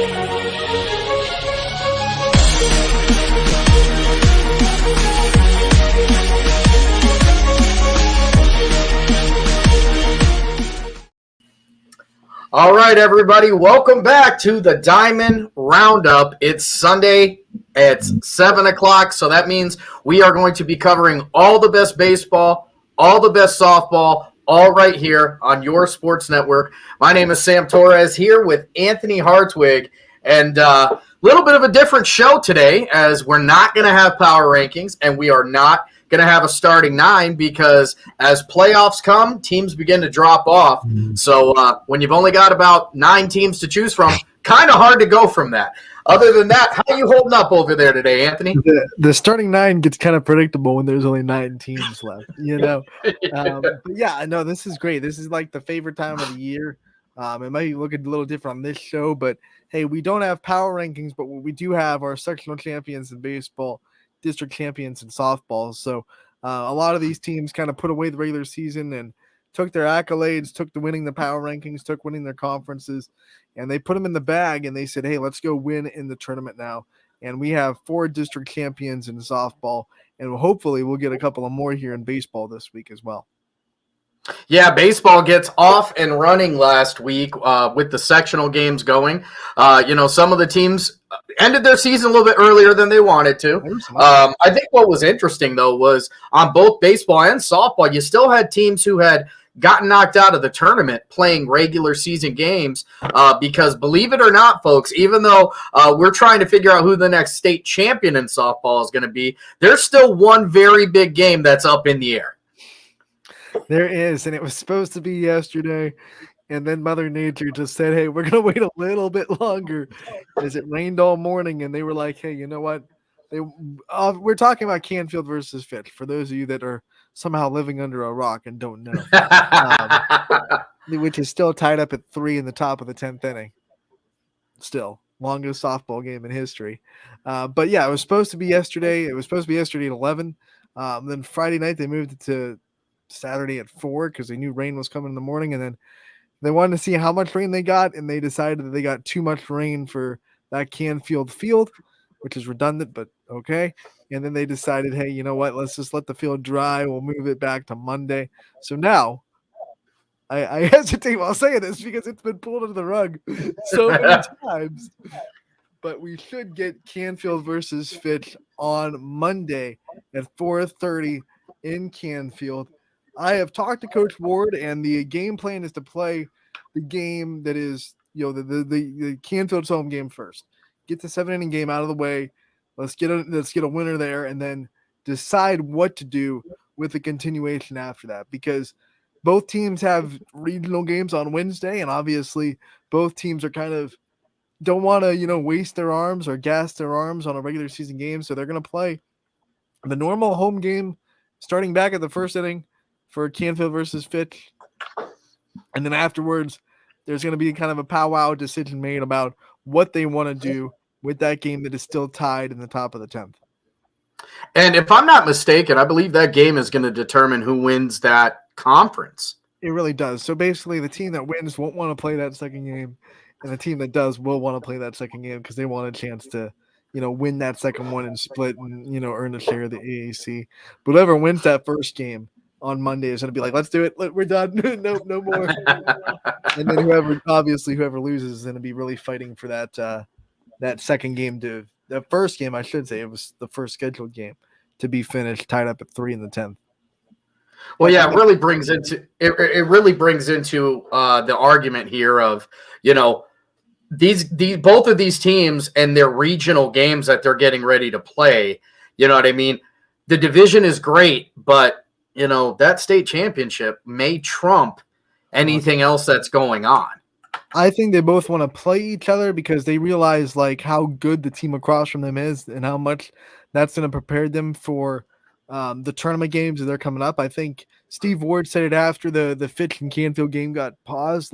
All right, everybody, welcome back to the Diamond Roundup. It's Sunday. It's 7 o'clock, so that means we are going to be covering all the best baseball, all the best softball, all right here on your sports network. My name is Sam Torres, here with Anthony Hartwig, and a little bit of a different show today, as we're not going to have power rankings, and we are not going to have a starting nine, because as playoffs come, teams begin to drop off. So when you've only got about 9 teams to choose from, kind of hard to go from that. Other than that, how are you holding up over there today, Anthony? The starting 9 gets kind of predictable when there's only 9 teams left, you know. But yeah, I know this is great. This is like the favorite time of the year. It might look a little different on this show, but hey, we don't have power rankings, but what we do have are sectional champions in baseball, district champions in softball. So a lot of these teams kind of put away the regular season and took their accolades, took to winning the power rankings, took winning their conferences, and they put them in the bag, and they said, hey, let's go win in the tournament now. And we have 4 district champions in softball, and hopefully we'll get a couple of more here in baseball this week as well. Yeah, baseball gets off and running last week with the sectional games going. Some of the teams ended their season a little bit earlier than they wanted to. I think what was interesting, though, was on both baseball and softball, you still had teams who had gotten knocked out of the tournament playing regular season games because, believe it or not, folks, even though we're trying to figure out who the next state champion in softball is going to be, there's still one very big game that's up in the air. There is, and it was supposed to be yesterday, and then Mother Nature just said, hey, we're going to wait a little bit longer, as it rained all morning, and they were like, hey, you know what? We're talking about Canfield versus Fitch, for those of you that are somehow living under a rock and don't know, which is still tied up at 3 in the top of the 10th inning. Still, longest softball game in history. But yeah, it was supposed to be yesterday. It was supposed to be yesterday at 11. Then Friday night, they moved it to Saturday at 4 because they knew rain was coming in the morning, and then they wanted to see how much rain they got, and they decided that they got too much rain for that Canfield field, which is redundant, but okay. And then they decided, hey, you know what? Let's just let the field dry. We'll move it back to Monday. So now I hesitate while saying this because it's been pulled under the rug so many times. But we should get Canfield versus Fitch on Monday at 4:30 in Canfield. I have talked to Coach Ward, and the game plan is to play the game that is, the Canfield's home game first. Get the 7-inning game out of the way. Let's get a winner there, and then decide what to do with the continuation after that. Because both teams have regional games on Wednesday, and obviously both teams are kind of don't want to waste their arms or gas their arms on a regular season game, so they're going to play the normal home game starting back at the first inning for Canfield versus Fitch. And then afterwards, there's going to be kind of a powwow decision made about what they want to do with that game that is still tied in the top of the 10th. And if I'm not mistaken, I believe that game is going to determine who wins that conference. It really does. So basically, the team that wins won't want to play that second game, and the team that does will want to play that second game because they want a chance to win that second one and split and, earn a share of the AAC. But whoever wins that first game on Monday is going to be like, let's do it. We're done. No more. And then whoever loses is going to be really fighting for that second game the first game, I should say. It was the first scheduled game to be finished, tied up at 3 in the 10th. Well, yeah, it really brings into the argument here of, these both of these teams and their regional games that they're getting ready to play. You know what I mean? The division is great, but that state championship may trump anything else that's going on. I think they both want to play each other because they realize how good the team across from them is and how much that's going to prepare them for the tournament games that they're coming up. I think Steve Ward said it after the Fitch and Canfield game got paused.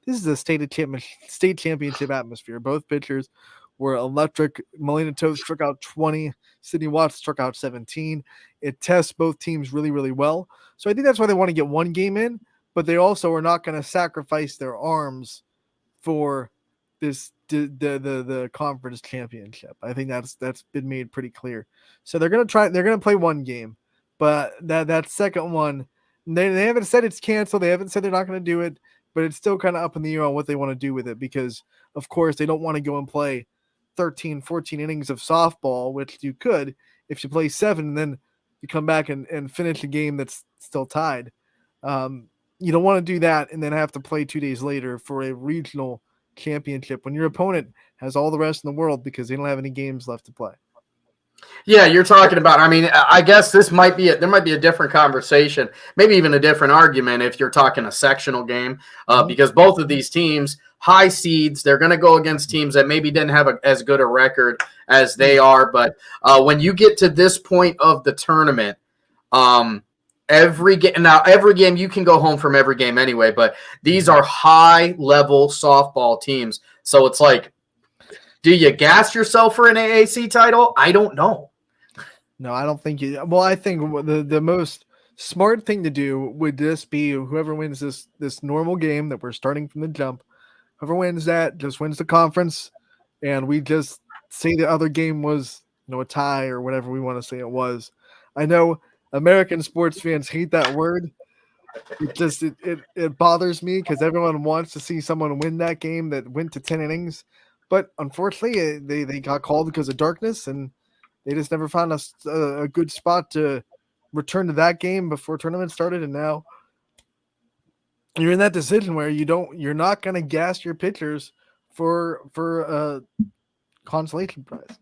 This is a state championship atmosphere. Both pitchers were electric. Melina Toth struck out 20. Sydney Watts struck out 17. It tests both teams really, really well. So I think that's why they want to get one game in, but they also are not going to sacrifice their arms for the conference championship. I think that's been made pretty clear. So they're gonna play one game, but that second one, they haven't said it's canceled. They haven't said they're not gonna do it, but it's still kind of up in the air on what they want to do with it, because of course they don't want to go and play 13, 14 innings of softball, which you could if you play 7 and then you come back and finish a game that's still tied. You don't want to do that and then have to play 2 days later for a regional championship when your opponent has all the rest in the world because they don't have any games left to play. Yeah, you're talking about, I mean, I guess there might be a different conversation, maybe even a different argument if you're talking a sectional game, because both of these teams, high seeds, they're going to go against teams that maybe didn't have as good a record as they are. But when you get to this point of the tournament, every game you can go home from every game anyway, but these are high level softball teams. So it's like, do you gas yourself for an AAC title? I don't know. No, I don't think you. Well, I think the most smart thing to do would just be whoever wins this normal game that we're starting from the jump. Whoever wins that just wins the conference, and we just say the other game was a tie or whatever we want to say it was. I know American sports fans hate that word. It bothers me because everyone wants to see someone win that game that went to 10 innings. But unfortunately, they got called because of darkness, and they just never found a good spot to return to that game before tournament started. And now you're in that decision where you're not going to gas your pitchers for a consolation prize.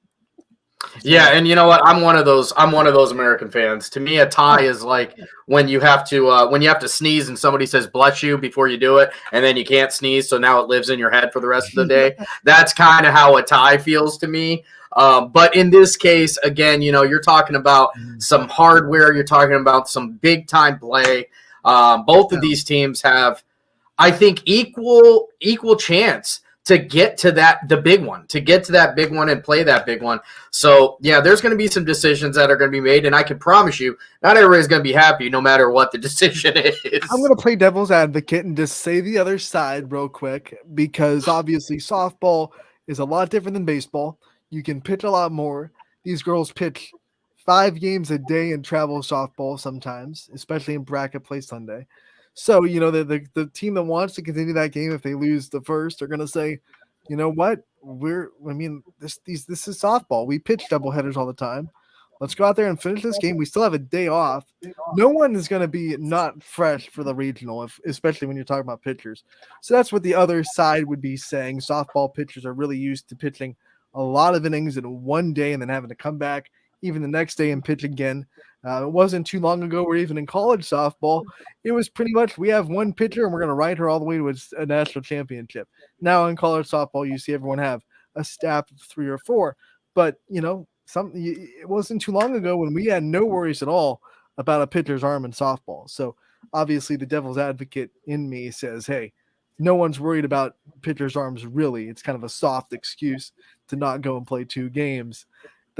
Yeah, and you know what? I'm one of those American fans. To me, a tie is like when you have to sneeze and somebody says "bless you" before you do it, and then you can't sneeze, so now it lives in your head for the rest of the day. That's kind of how a tie feels to me. But in this case, again, you're talking about some hardware. You're talking about some big time play. Both of these teams have, I think, equal chance to get to that big one and play that big one. So yeah, there's going to be some decisions that are going to be made, and I can promise you, not everybody's going to be happy no matter what the decision is. I'm going to play devil's advocate and just say the other side real quick, because obviously softball is a lot different than baseball. You can pitch a lot more. These girls pitch 5 games a day in travel softball sometimes, especially in bracket play Sunday. So, the team that wants to continue that game, if they lose the first, are going to say, you know what? This is softball. We pitch doubleheaders all the time. Let's go out there and finish this game. We still have a day off. No one is going to be not fresh for the regional, especially when you're talking about pitchers. So that's what the other side would be saying. Softball pitchers are really used to pitching a lot of innings in one day and then having to come back even the next day and pitch again. It wasn't too long ago where even in college softball, it was pretty much we have one pitcher and we're going to ride her all the way to a national championship. Now in college softball, you see everyone have a staff of 3 or 4. But, it wasn't too long ago when we had no worries at all about a pitcher's arm in softball. So obviously the devil's advocate in me says, hey, no one's worried about pitcher's arms really. It's kind of a soft excuse to not go and play 2 games.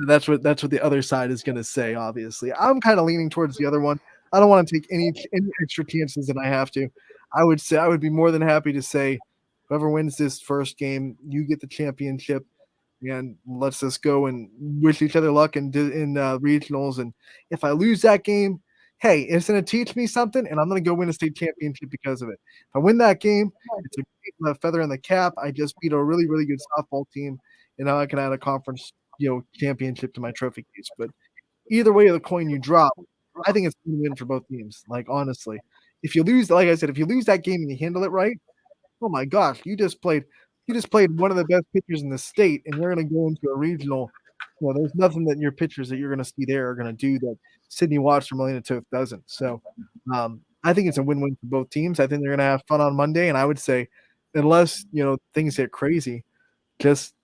That's what the other side is going to say, obviously. I'm kind of leaning towards the other one. I don't want to take any extra chances than I have to. I would be more than happy to say, whoever wins this first game, you get the championship, and let's just go and wish each other luck in regionals. And if I lose that game, hey, it's going to teach me something, and I'm going to go win a state championship because of it. If I win that game, it's a feather in the cap. I just beat a really, really good softball team, and now I can add a conference championship to my trophy case. But either way of the coin you drop, I think it's a win for both teams. Like, honestly, if you lose, like I said, if you lose that game and you handle it right, oh my gosh, you just played one of the best pitchers in the state, and you're going to go into a regional. There's nothing that your pitchers that you're going to see there are going to do that Sydney Watts or Melina Toth doesn't. So I think it's a win-win for both teams. I think they're going to have fun on Monday, and I would say, unless things get crazy, just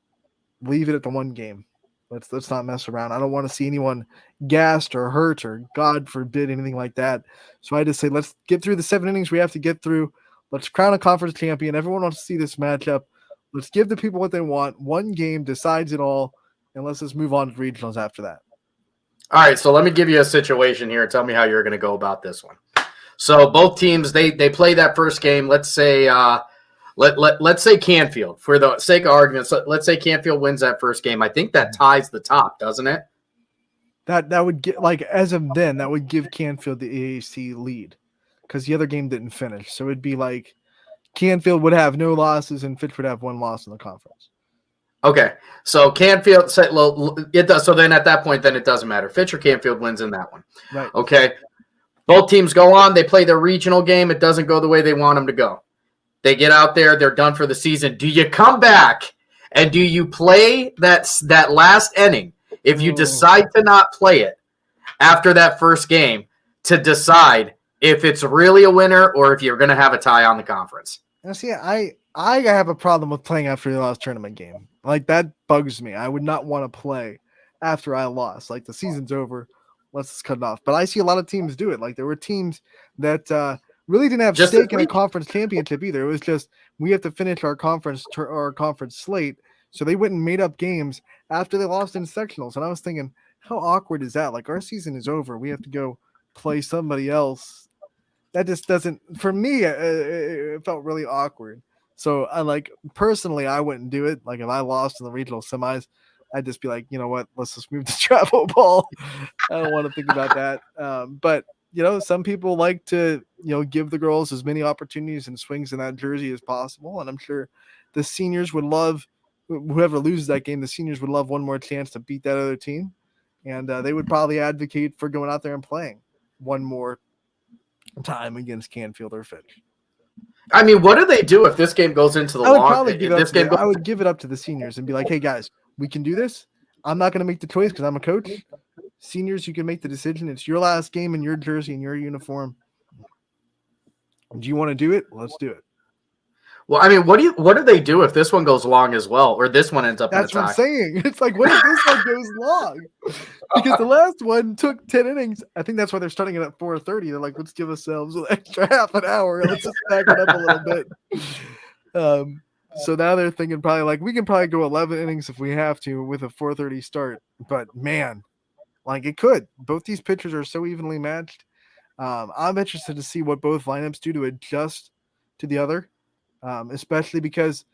leave it at the one game. Let's not mess around. I don't want to see anyone gassed or hurt or, God forbid, anything like that. So I just say let's get through the 7 innings we have to get through. Let's crown a conference champion. Everyone wants to see this matchup. Let's give the people what they want. One game decides it all, and let's just move on to regionals after that. All right, so let me give you a situation here. Tell me how you're going to go about this one. So both teams, they play that first game. Let's say Let's say Canfield, for the sake of argument, let's say Canfield wins that first game. I think that ties the top, doesn't it? That would get, like, as of then, that would give Canfield the AAC lead because the other game didn't finish. So it'd be like Canfield would have no losses and Fitch would have one loss in the conference. Okay, so Canfield, it does. So then at that point, then it doesn't matter. Fitch or Canfield wins in that one. Right. Okay, both teams go on. They play their regional game. It doesn't go the way they want them to go. They get out there. They're done for the season. Do you come back and do you play that last inning? If you decide to not play it after that first game, to decide if it's really a winner or if you're going to have a tie on the conference. Now, see, I have a problem with playing after the last tournament game. Like, that bugs me. I would not want to play after I lost. Like, the season's over. Let's just cut it off. But I see a lot of teams do it. Like, there were teams that really didn't have stake in a conference championship either. It was just, we have to finish our conference slate. So they went and made up games after they lost in sectionals. And I was thinking, how awkward is that? Like, our season is over. We have to go play somebody else. That just doesn't, for me, it felt really awkward. So personally, I wouldn't do it. Like, if I lost in the regional semis, I'd just be like, you know what, let's just move the travel ball. I don't want to think about that. But, some people like to, give the girls as many opportunities and swings in that jersey as possible. And I'm sure the seniors would love, whoever loses that game, the seniors would love one more chance to beat that other team. And they would probably advocate for going out there and playing one more time against Canfield or Fitch. I mean, what do they do if this game goes into the long? I would give it up to the seniors and be like, hey, guys, we can do this. I'm not going to make the choice because I'm a coach. Seniors, you can make the decision. It's your last game in your jersey and your uniform. Do you want to do it? Let's do it. Well, I mean, what do they do if this one goes long as well, or this one ends up? That's what I'm saying. It's like, what if this one goes long? Because the last one took 10 innings. I think that's why they're starting it at 4:30. They're like, let's give ourselves an extra half an hour. Let's just back it up a little bit. So now they're thinking probably like, we can probably go 11 innings if we have to with a 4:30 start. But man, like, it could. Both these pitchers are so evenly matched. I'm interested to see what both lineups do to adjust to the other. Especially because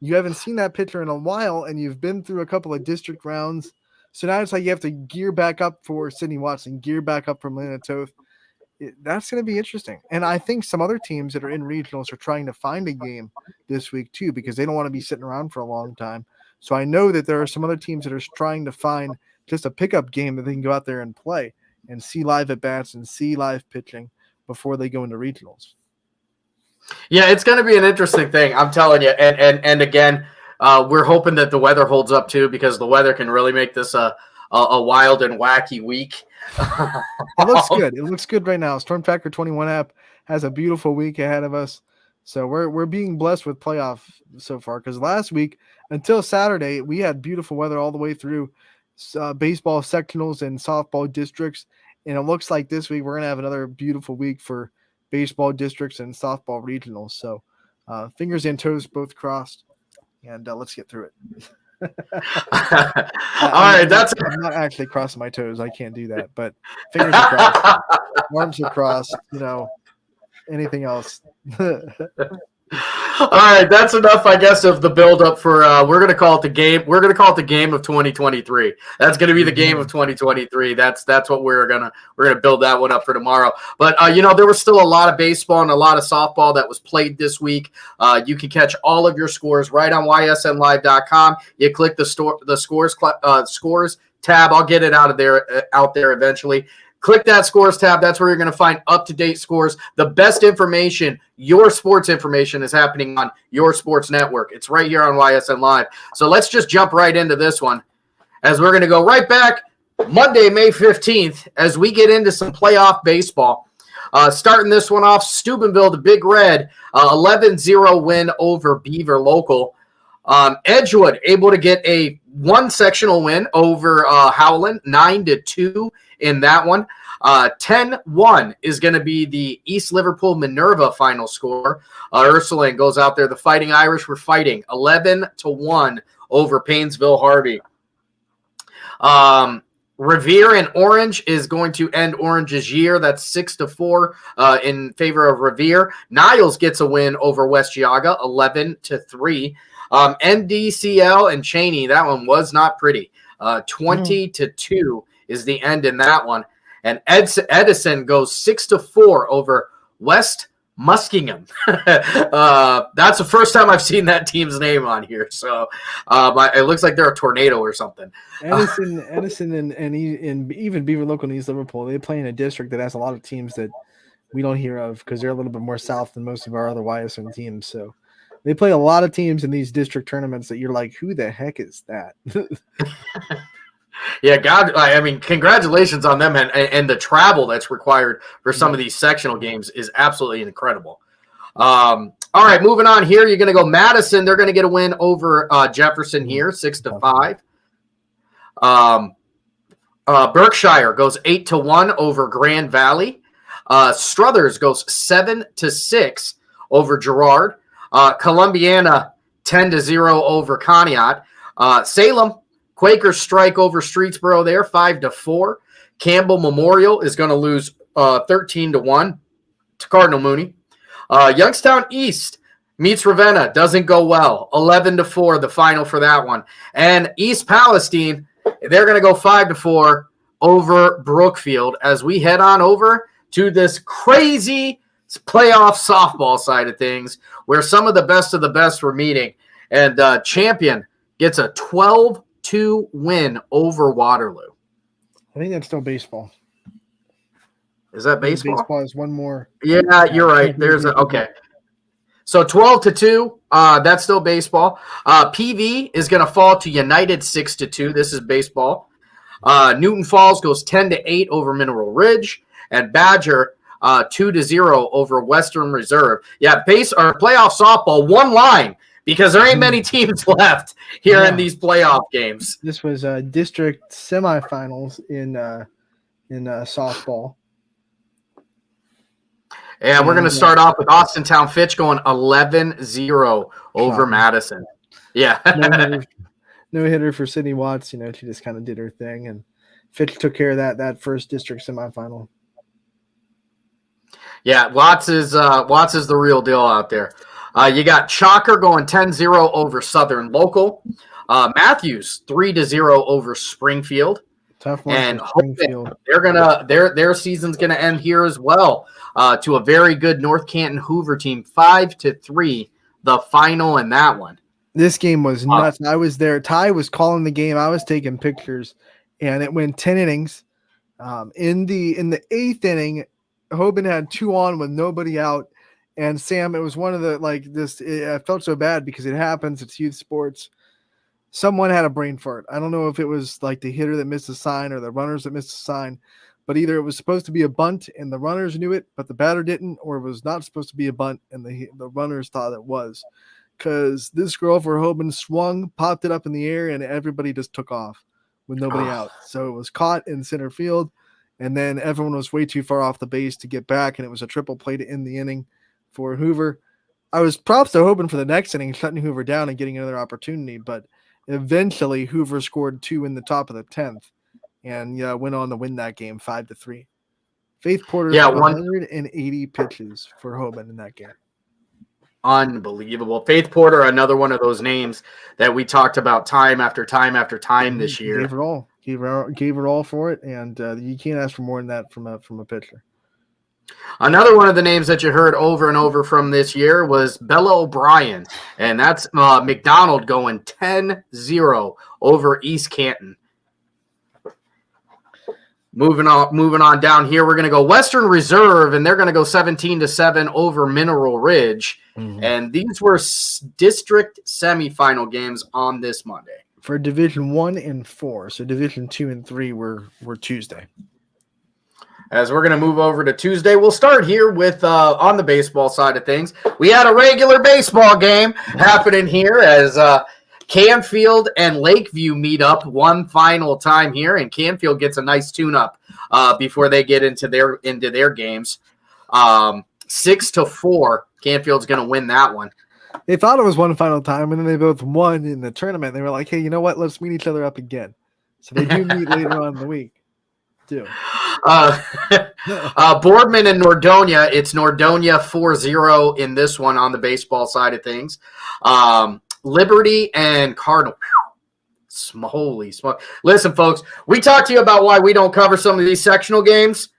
you haven't seen that pitcher in a while and you've been through a couple of district rounds. So now it's like you have to gear back up for Sydney Watson, gear back up from Lena Toth. That's going to be interesting. And I think some other teams that are in regionals are trying to find a game this week too, because they don't want to be sitting around for a long time. So I know that there are some other teams that are trying to find just a pickup game that they can go out there and play and see live at bats and see live pitching before they go into regionals. Yeah, it's going to be an interesting thing. I'm telling you. And again, we're hoping that the weather holds up too, because the weather can really make this a wild and wacky week. It looks good. It looks good right now. Storm Tracker 21 app has a beautiful week ahead of us. So we're being blessed with playoff so far, because last week until Saturday, we had beautiful weather all the way through baseball sectionals and softball districts. And it looks like this week we're going to have another beautiful week for baseball districts and softball regionals. So fingers and toes both crossed, and let's get through it. I'm not actually crossing my toes. I can't do that, but fingers are crossed, arms are crossed, anything else. All right, that's enough, I guess, of the build-up for. We're gonna call it the game. We're gonna call it the game of 2023. That's gonna be the game of 2023. That's what we're gonna build that one up for tomorrow. But there was still a lot of baseball and a lot of softball that was played this week. You can catch all of your scores right on ysnlive.com. You click the scores tab. I'll get it out there eventually. Click that scores tab. That's where you're going to find up-to-date scores. The best information, your sports information, is happening on your sports network. It's right here on YSN Live. So let's just jump right into this one, as we're going to go right back Monday, May 15th, as we get into some playoff baseball. Starting this one off, Steubenville, the Big Red, 11-0 win over Beaver Local. Edgewood able to get a one sectional win over Howland, 9-2 in that one. 10-1 is going to be the East Liverpool Minerva final score. Ursuline goes out there. The Fighting Irish were fighting 11-1 over Painesville Harvey. Revere and Orange is going to end Orange's year. That's 6-4 in favor of Revere. Niles gets a win over West Geauga, 11-3. NDCL and Cheney, that one was not pretty. 20-2 is the end in that one. And Edison goes 6-4 over West Muskingum. That's the first time I've seen that team's name on here. So it looks like they're a tornado or something. Edison, and even Beaver Local and East Liverpool, they play in a district that has a lot of teams that we don't hear of because they're a little bit more south than most of our other YSN teams. So they play a lot of teams in these district tournaments that you're like, who the heck is that? Yeah, God, I mean, congratulations on them, and the travel that's required for some of these sectional games is absolutely incredible. All right, moving on here, you're going to go Madison. They're going to get a win over Jefferson here, 6-5. Berkshire goes 8-1 over Grand Valley. Struthers goes 7-6 over Girard. Columbiana 10-0 over Conneaut. Salem, Quakers strike over Streetsboro there, 5-4. Campbell Memorial is going to lose 13-1 to Cardinal Mooney. Youngstown East meets Ravenna, doesn't go well, 11-4 the final for that one. And East Palestine, they're going to go 5-4 over Brookfield as we head on over to this crazy playoff softball side of things where some of the best were meeting. And Champion gets a 12-2 win over Waterloo. I think that's still baseball. Is that baseball? Baseball is one more. Yeah, you're right. There's okay. So 12-2, that's still baseball. PV is going to fall to United 6-2. This is baseball. Newton Falls goes 10-8 over Mineral Ridge, and Badger 2-0 over Western Reserve. Yeah, playoff softball, one line. Because there ain't many teams left here in these playoff games. This was district semifinals in softball. And we're going to start off with Austintown Fitch going 11-0 over Madison. Yeah. No hitter for Sydney Watts. You know, she just kind of did her thing. And Fitch took care of that first district semifinal. Yeah, Watts is the real deal out there. You got Chalker going 10-0 over Southern Local. Matthews 3-0 over Springfield. Tough one and for Springfield. Their season's gonna end here as well. To a very good North Canton Hoover team, 5-3, the final in that one. This game was nuts. I was there. Ty was calling the game. I was taking pictures, and it went 10 innings. In the eighth inning, Hoban had 2 on with nobody out. And Sam, it was one of the I felt so bad because it happens. It's youth sports. Someone had a brain fart. I don't know if it was like the hitter that missed a sign or the runners that missed a sign, but either it was supposed to be a bunt and the runners knew it, but the batter didn't, or it was not supposed to be a bunt and the runners thought it was. Because this girl for Hoban swung, popped it up in the air, and everybody just took off with nobody out. So it was caught in center field, and then everyone was way too far off the base to get back, and it was a triple play to end the inning for Hoover. I was props to Hoban for the next inning, shutting Hoover down and getting another opportunity, but eventually Hoover scored 2 in the top of the 10th and went on to win that game 5-3. Faith Porter 180 pitches for Hoban in that game. Unbelievable. Faith Porter, another one of those names that we talked about time after time after time this year. Gave it all. Gave it all for it, and you can't ask for more than that from a pitcher. Another one of the names that you heard over and over from this year was Bella O'Brien, and that's McDonald going 10-0 over East Canton. Moving on down here, we're going to go Western Reserve, and they're going to go 17-7 over Mineral Ridge. Mm-hmm. And these were district semifinal games on this Monday. For Division 1 and 4, so Division 2 and 3 were Tuesday. As we're going to move over to Tuesday, we'll start here with on the baseball side of things. We had a regular baseball game happening here as Canfield and Lakeview meet up one final time here, and Canfield gets a nice tune-up before they get into their games. 6-4, Canfield's going to win that one. They thought it was one final time, and then they both won in the tournament. They were like, hey, you know what? Let's meet each other up again. So they do meet later on in the week, too. Boardman and Nordonia. It's Nordonia 4-0 in this one on the baseball side of things. Liberty and Cardinal. Holy smoke. Listen, folks, we talked to you about why we don't cover some of these sectional games.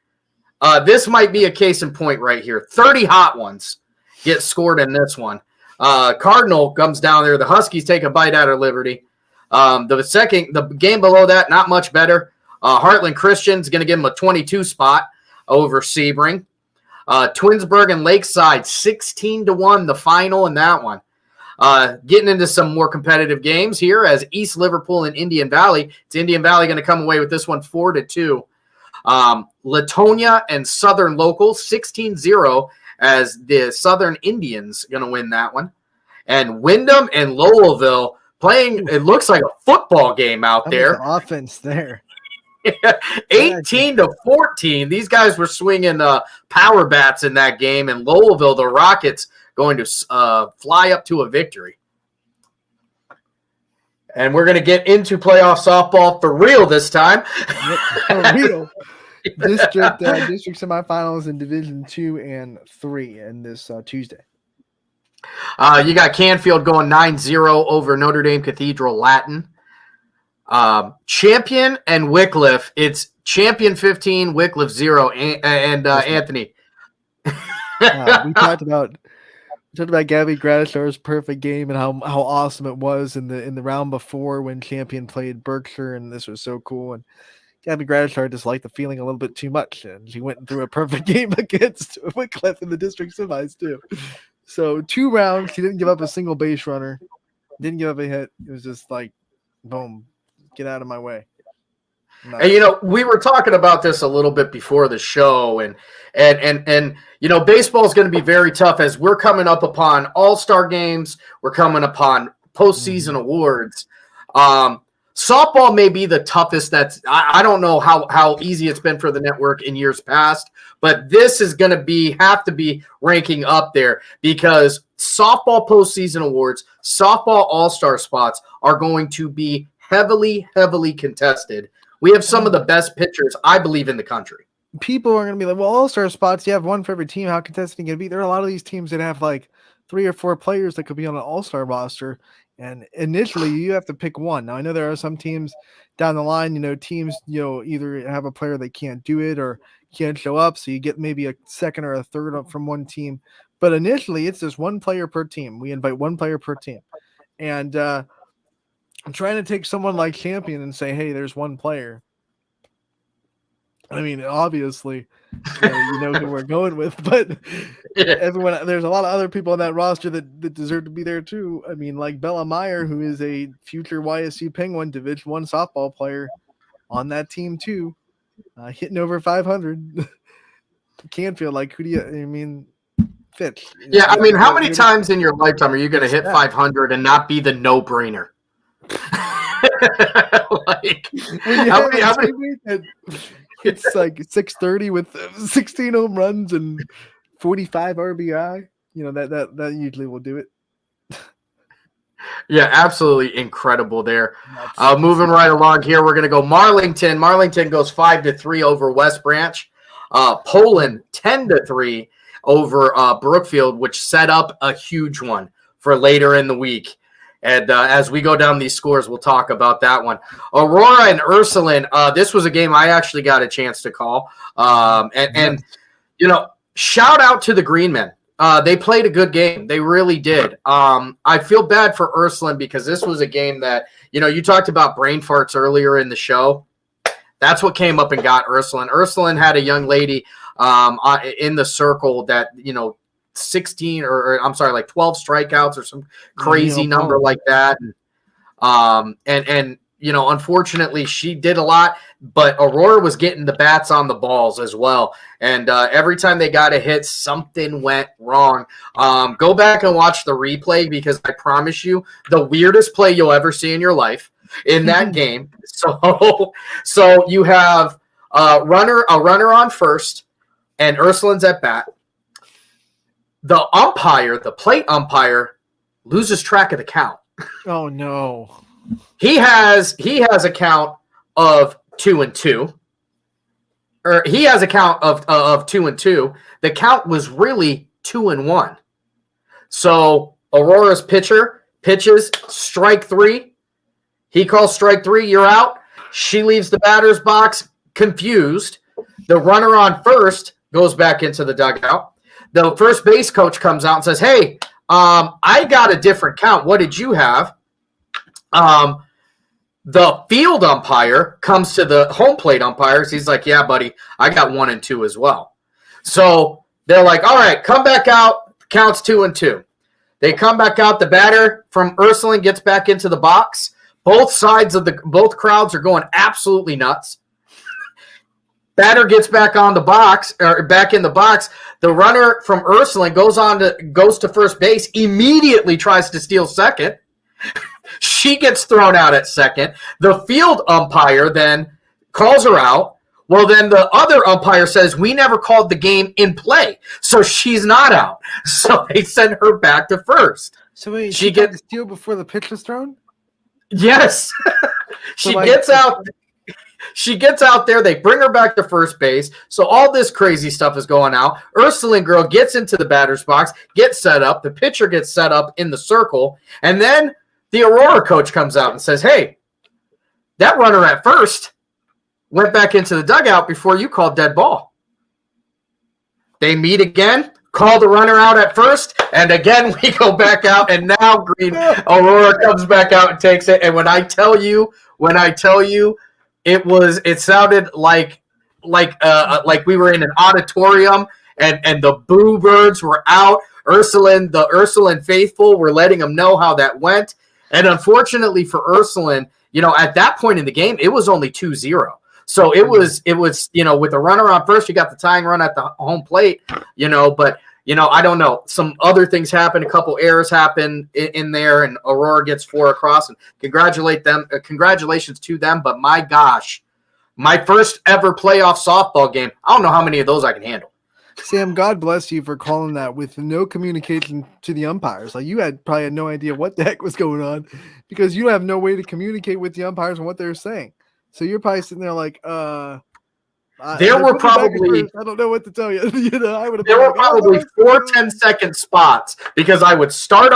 This might be a case in point right here. 30 hot ones get scored in this one. Cardinal comes down there. The Huskies take a bite out of Liberty. The game below that, not much better. Heartland Christian's going to give them a 22 spot over Sebring. Twinsburg and Lakeside, 16-1, the final in that one. Getting into some more competitive games here as East Liverpool and Indian Valley. It's Indian Valley going to come away with this one 4-2. Latonia and Southern Local, 16-0 as the Southern Indians going to win that one. And Wyndham and Lowellville playing, it looks like a football game out there. Offense there. 18-14. These guys were swinging power bats in that game, and Lowellville, the Rockets, going to fly up to a victory. And we're going to get into playoff softball for real this time. For real. District semifinals in Division 2 and 3 in this Tuesday. You got Canfield going 9-0 over Notre Dame Cathedral Latin. Champion and Wycliffe. It's Champion 15, Wycliffe 0. And Anthony. We talked about Gabby Gradishar's perfect game and how awesome it was in the round before when Champion played Berkshire, and this was so cool. And Gabby Gradishar just liked the feeling a little bit too much, and she went through a perfect game against Wycliffe in the district semis too. So 2 rounds, she didn't give up a single base runner, didn't give up a hit. It was just like, boom, get out of my way. Nice. And we were talking about this a little bit before the show, and baseball is going to be very tough as we're coming up upon all-star games. We're coming upon postseason awards. Softball may be the toughest. I don't know how easy it's been for the network in years past, but this is going to have to be ranking up there because softball postseason awards, softball all-star spots are going to be heavily, heavily contested. We have some of the best pitchers, I believe, in the country. People are going to be like, well, all-star spots, you have one for every team. How contested are you going to be? There are a lot of these teams that have like 3 or 4 players that could be on an all-star roster. And initially, you have to pick one. Now, I know there are some teams down the line, teams, either have a player that can't do it or can't show up. So you get maybe a second or a third up from one team. But initially, it's just one player per team. We invite one player per team. And I'm trying to take someone like Champion and say, hey, there's one player. I mean, obviously, you know who we're going with, but everyone, there's a lot of other people on that roster that deserve to be there too. I mean, like Bella Meyer, who is a future YSU Penguin Division I softball player on that team too, hitting over 500. Canfield, like, who do you, I mean, Fitch. Yeah, I mean, how many times in your lifetime are you going to hit 500 and not be the no-brainer? Like, how many it's like 630 with 16 home runs and 45 RBI. That usually will do it. Yeah, absolutely incredible there. Moving right along here, we're going to go Marlington. Marlington goes 5-3 over West Branch. Poland 10-3 over Brookfield, which set up a huge one for later in the week. And as we go down these scores, we'll talk about that one. Aurora and Ursuline, this was a game I actually got a chance to call. And shout out to the Green Men. They played a good game. They really did. I feel bad for Ursuline because this was a game that, you talked about brain farts earlier in the show. That's what came up and got Ursuline. Ursuline had a young lady in the circle that, 16 or I'm sorry, like 12 strikeouts or some crazy number like that. And unfortunately she did a lot, but Aurora was getting the bats on the balls as well. And every time they got a hit, something went wrong. Go back and watch the replay because I promise you the weirdest play you'll ever see in your life in that game. So you have a runner on first and Ursuline's at bat. The plate umpire loses track of the count. Oh no. He has a count of 2-2. Or he has a count of 2-2. The count was really 2-1. So Aurora's pitcher pitches strike 3. He calls strike 3. You're out. She leaves the batter's box confused. The runner on first goes back into the dugout. The first base coach comes out and says, "Hey, I got a different count. What did you have?" The field umpire comes to the home plate umpires. He's like, "Yeah, buddy, I got 1 and 2 as well." So they're like, "All right, come back out. Counts 2-2." They come back out. The batter from Ursuline gets back into the box. Both crowds are going absolutely nuts. Batter gets back on the box, or back in the box. The runner from Ursuline goes to first base. Immediately tries to steal second. She gets thrown out at second. The field umpire then calls her out. Well, then the other umpire says, "We never called the game in play, so she's not out." So they send her back to first. So wait, she gets steal before the pitch was thrown? Yes. She gets out. She gets out there. They bring her back to first base. So all this crazy stuff is going out. Ursuline girl gets into the batter's box, gets set up. The pitcher gets set up in the circle. And then the Aurora coach comes out and says, "Hey, that runner at first went back into the dugout before you called dead ball." They meet again, call the runner out at first, and again we go back out, and now Green Aurora comes back out and takes it. And when I tell you, it sounded like we were in an auditorium, and the boo birds were out. The Ursuline faithful were letting them know how that went. And unfortunately for Ursuline, at that point in the game, it was only 2-0. So it was, with the runner on first, you got the tying run at the home plate, but, I don't know. Some other things happened. A couple errors happened in there, and Aurora gets 4 across. And congratulations to them. But my gosh, my first ever playoff softball game, I don't know how many of those I can handle. Sam, God bless you for calling that with no communication to the umpires. Like, you probably had no idea what the heck was going on, because you have no way to communicate with the umpires and what they're saying. So you're probably sitting there like, there were probably, I don't know what to tell you. There were probably 4 10-second spots, because I would start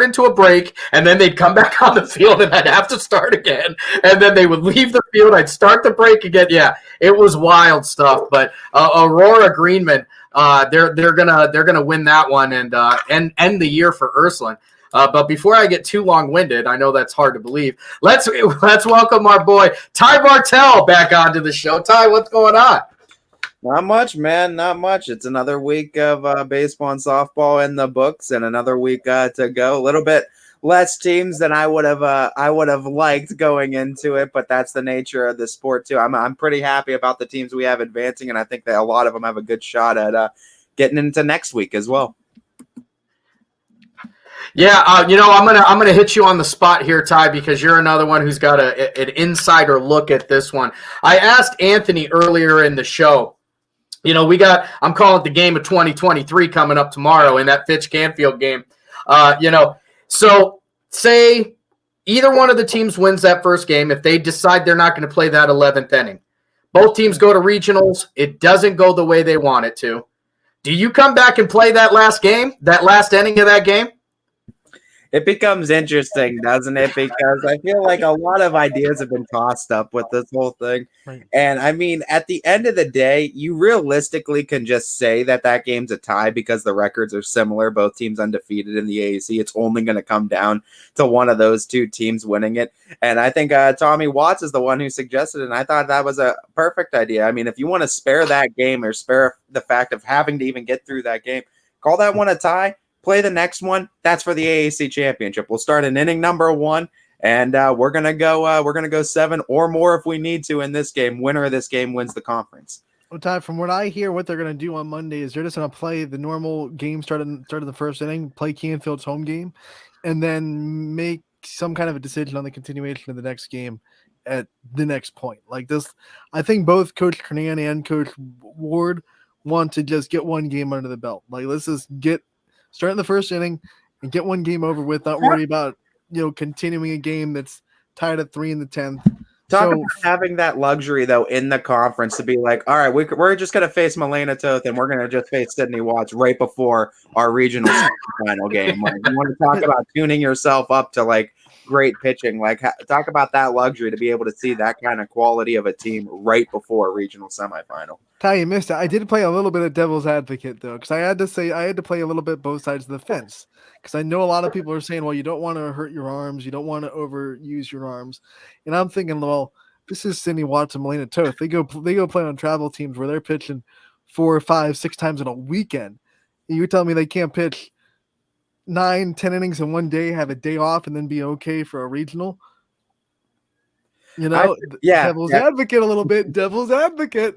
into a break, and then they'd come back on the field, and I'd have to start again, and then they would leave the field. I'd start the break again. Yeah, it was wild stuff. But Aurora Greenman, they're gonna win that one and end the year for Ursuline. But before I get too long-winded, I know that's hard to believe. Let's welcome our boy Ty Bartell back onto the show. Ty, what's going on? Not much, man. Not much. It's another week of baseball and softball in the books, and another week to go. A little bit less teams than I would have liked going into it, but that's the nature of the sport too. I'm pretty happy about the teams we have advancing, and I think that a lot of them have a good shot at getting into next week as well. Yeah, I'm gonna hit you on the spot here, Ty, because you're another one who's got an insider look at this one. I asked Anthony earlier in the show. I'm calling it the game of 2023 coming up tomorrow in that Fitch Canfield game. So say either one of the teams wins that first game. If they decide they're not going to play that 11th inning, both teams go to regionals. It doesn't go the way they want it to. Do you come back and play that last inning of that game? It becomes interesting, doesn't it? Because I feel like a lot of ideas have been tossed up with this whole thing. Right. And I mean, at the end of the day, you realistically can just say that game's a tie because the records are similar. Both teams undefeated in the AAC. It's only going to come down to one of those two teams winning it. And I think Tommy Watts is the one who suggested it. And I thought that was a perfect idea. I mean, if you want to spare that game or spare the fact of having to even get through that game, call that one a tie. Play the next one. That's for the AAC championship. We'll start in inning number 1, and we're gonna go 7 or more if we need to in this game. Winner of this game wins the conference. Well, Ty, from what I hear, what they're gonna do on Monday is they're just gonna play the normal game, start of the first inning, play Canfield's home game, and then make some kind of a decision on the continuation of the next game at the next point. Like this, I think both Coach Kernan and Coach Ward want to just get one game under the belt. Like, let's just start in the first inning and get one game over with, not worry about, continuing a game that's tied at 3 in the 10th. Talk So about having that luxury, though, in the conference to be like, all right, we're just going to face Milena Toth and we're going to just face Sydney Watts right before our regional final game. Like, you want to talk about tuning yourself up to like great pitching. Like, talk about that luxury to be able to see that kind of quality of a team right before a regional semifinal. Ty, you missed it. I did play a little bit of devil's advocate though, because I had to play a little bit both sides of the fence. Because I know a lot of people are saying, well, you don't want to hurt your arms, you don't want to overuse your arms, and I'm thinking, well, this is Sydney Watts and Milena Toth. They go play on travel teams where they're pitching 4, 5, 6 times in a weekend. And you tell me they can't pitch 9, 10 innings in one day, have a day off, and then be okay for a regional? Devil's advocate a little bit, devil's advocate,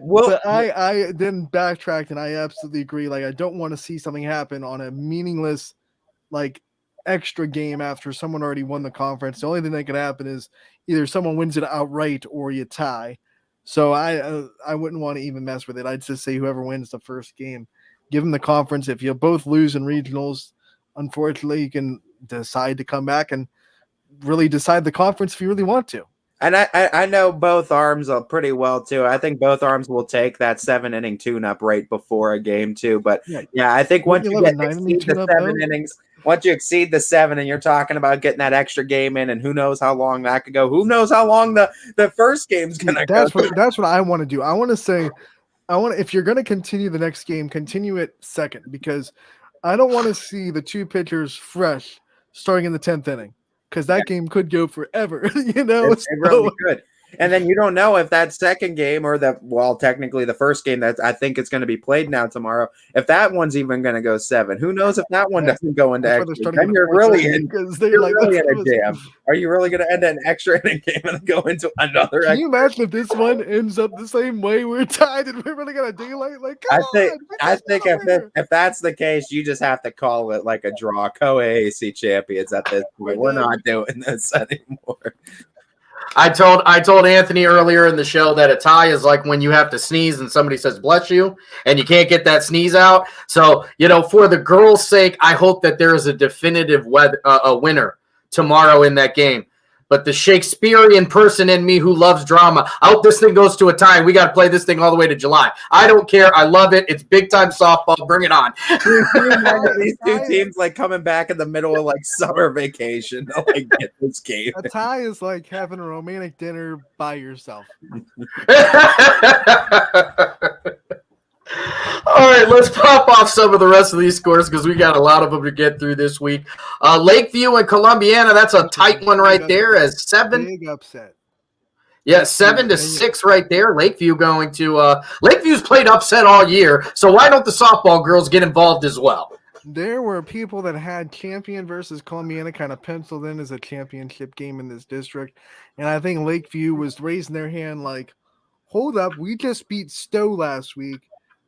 Well, but I then backtracked and I absolutely agree. Like, I don't want to see something happen on a meaningless, like, extra game after someone already won the conference. The only thing that could happen is either someone wins it outright or you tie. So I wouldn't want to even mess with it. I'd just say whoever wins the first game, give them the conference. If you both lose in regionals, unfortunately, you can decide to come back and really decide the conference if you really want to. And I know both arms pretty well too. I think both arms will take that 7-inning tune-up right before a game too. But yeah, I think once you exceed the 7 innings, once you exceed the 7, and you're talking about getting that extra game in, and who knows how long that could go. Who knows how long the first game's gonna go. That's what I want to do. I want to say, if you're going to continue the next game, continue it second, because I don't want to see the two pitchers fresh starting in the 10th inning. Because that game could go forever, It really could. And then you don't know if that second game or technically the first game that I think it's going to be played now tomorrow, if that one's even going to go 7. Who knows if that one doesn't go into extra? Then you're really in a jam. Are you really going to end an extra inning game and go into another? Can you imagine if this one ends up the same way? We're tied and we're really going to daylight? Like, I think if that's the case, you just have to call it like a draw. Co-AAC champions at this point. We're not doing this anymore. I told Anthony earlier in the show that a tie is like when you have to sneeze and somebody says bless you and you can't get that sneeze out. So, for the girls' sake, I hope that there is a definitive winner tomorrow in that game. But the Shakespearean person in me who loves drama, I hope this thing goes to a tie. We got to play this thing all the way to July. I don't care. I love it. It's big time softball. Bring it on. These two teams like coming back in the middle of like summer vacation to like get this game. A tie is like having a romantic dinner by yourself. All right, let's pop off some of the rest of these scores because we got a lot of them to get through this week. Lakeview and Columbiana, that's a tight one right there as 7. Big upset. Yeah, 7-6 right there. Lakeview going to Lakeview's played upset all year, so why don't the softball girls get involved as well? There were people that had Champion versus Columbiana kind of penciled in as a championship game in this district, and I think Lakeview was raising their hand like, hold up, we just beat Stowe last week.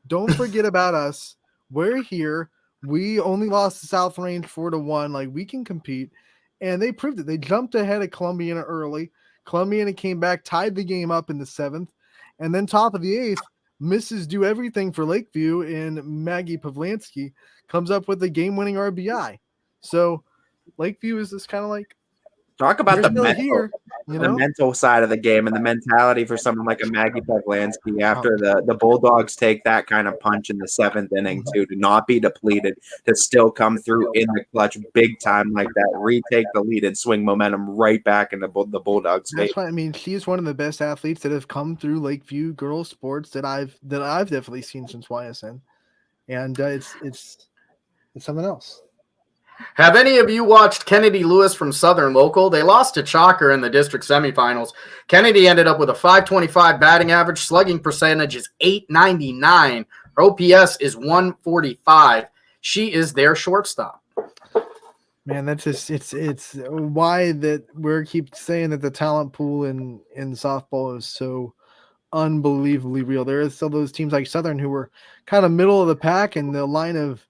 Don't forget about us. We're here. We only lost the South Range 4-1. Like, we can compete. And they proved it. They jumped ahead of Columbiana early. Columbiana came back, tied the game up in the 7th. And then top of the 8th, Mrs. Do Everything for Lakeview and Maggie Pavlansky comes up with the game-winning RBI. So Lakeview is just kind of like, talk about the mental side of the game and the mentality for someone like a Maggie Pavlansky after the Bulldogs take that kind of punch in the 7th inning to not be depleted, to still come through in the clutch big time like that, retake the lead and swing momentum right back into the Bulldogs' face. That's why, I mean, she's one of the best athletes that have come through Lakeview girls sports that I've definitely seen since YSN, and it's something else. Have any of you watched Kennedy Lewis from Southern Local? They lost to Chalker in the district semifinals. Kennedy ended up with a .525 batting average. Slugging percentage is .899. Her OPS is 145. She is their shortstop. Man, that's just it's why that we keep saying that the talent pool in softball is so unbelievably real. There are still those teams like Southern who were kind of middle of the pack in the line of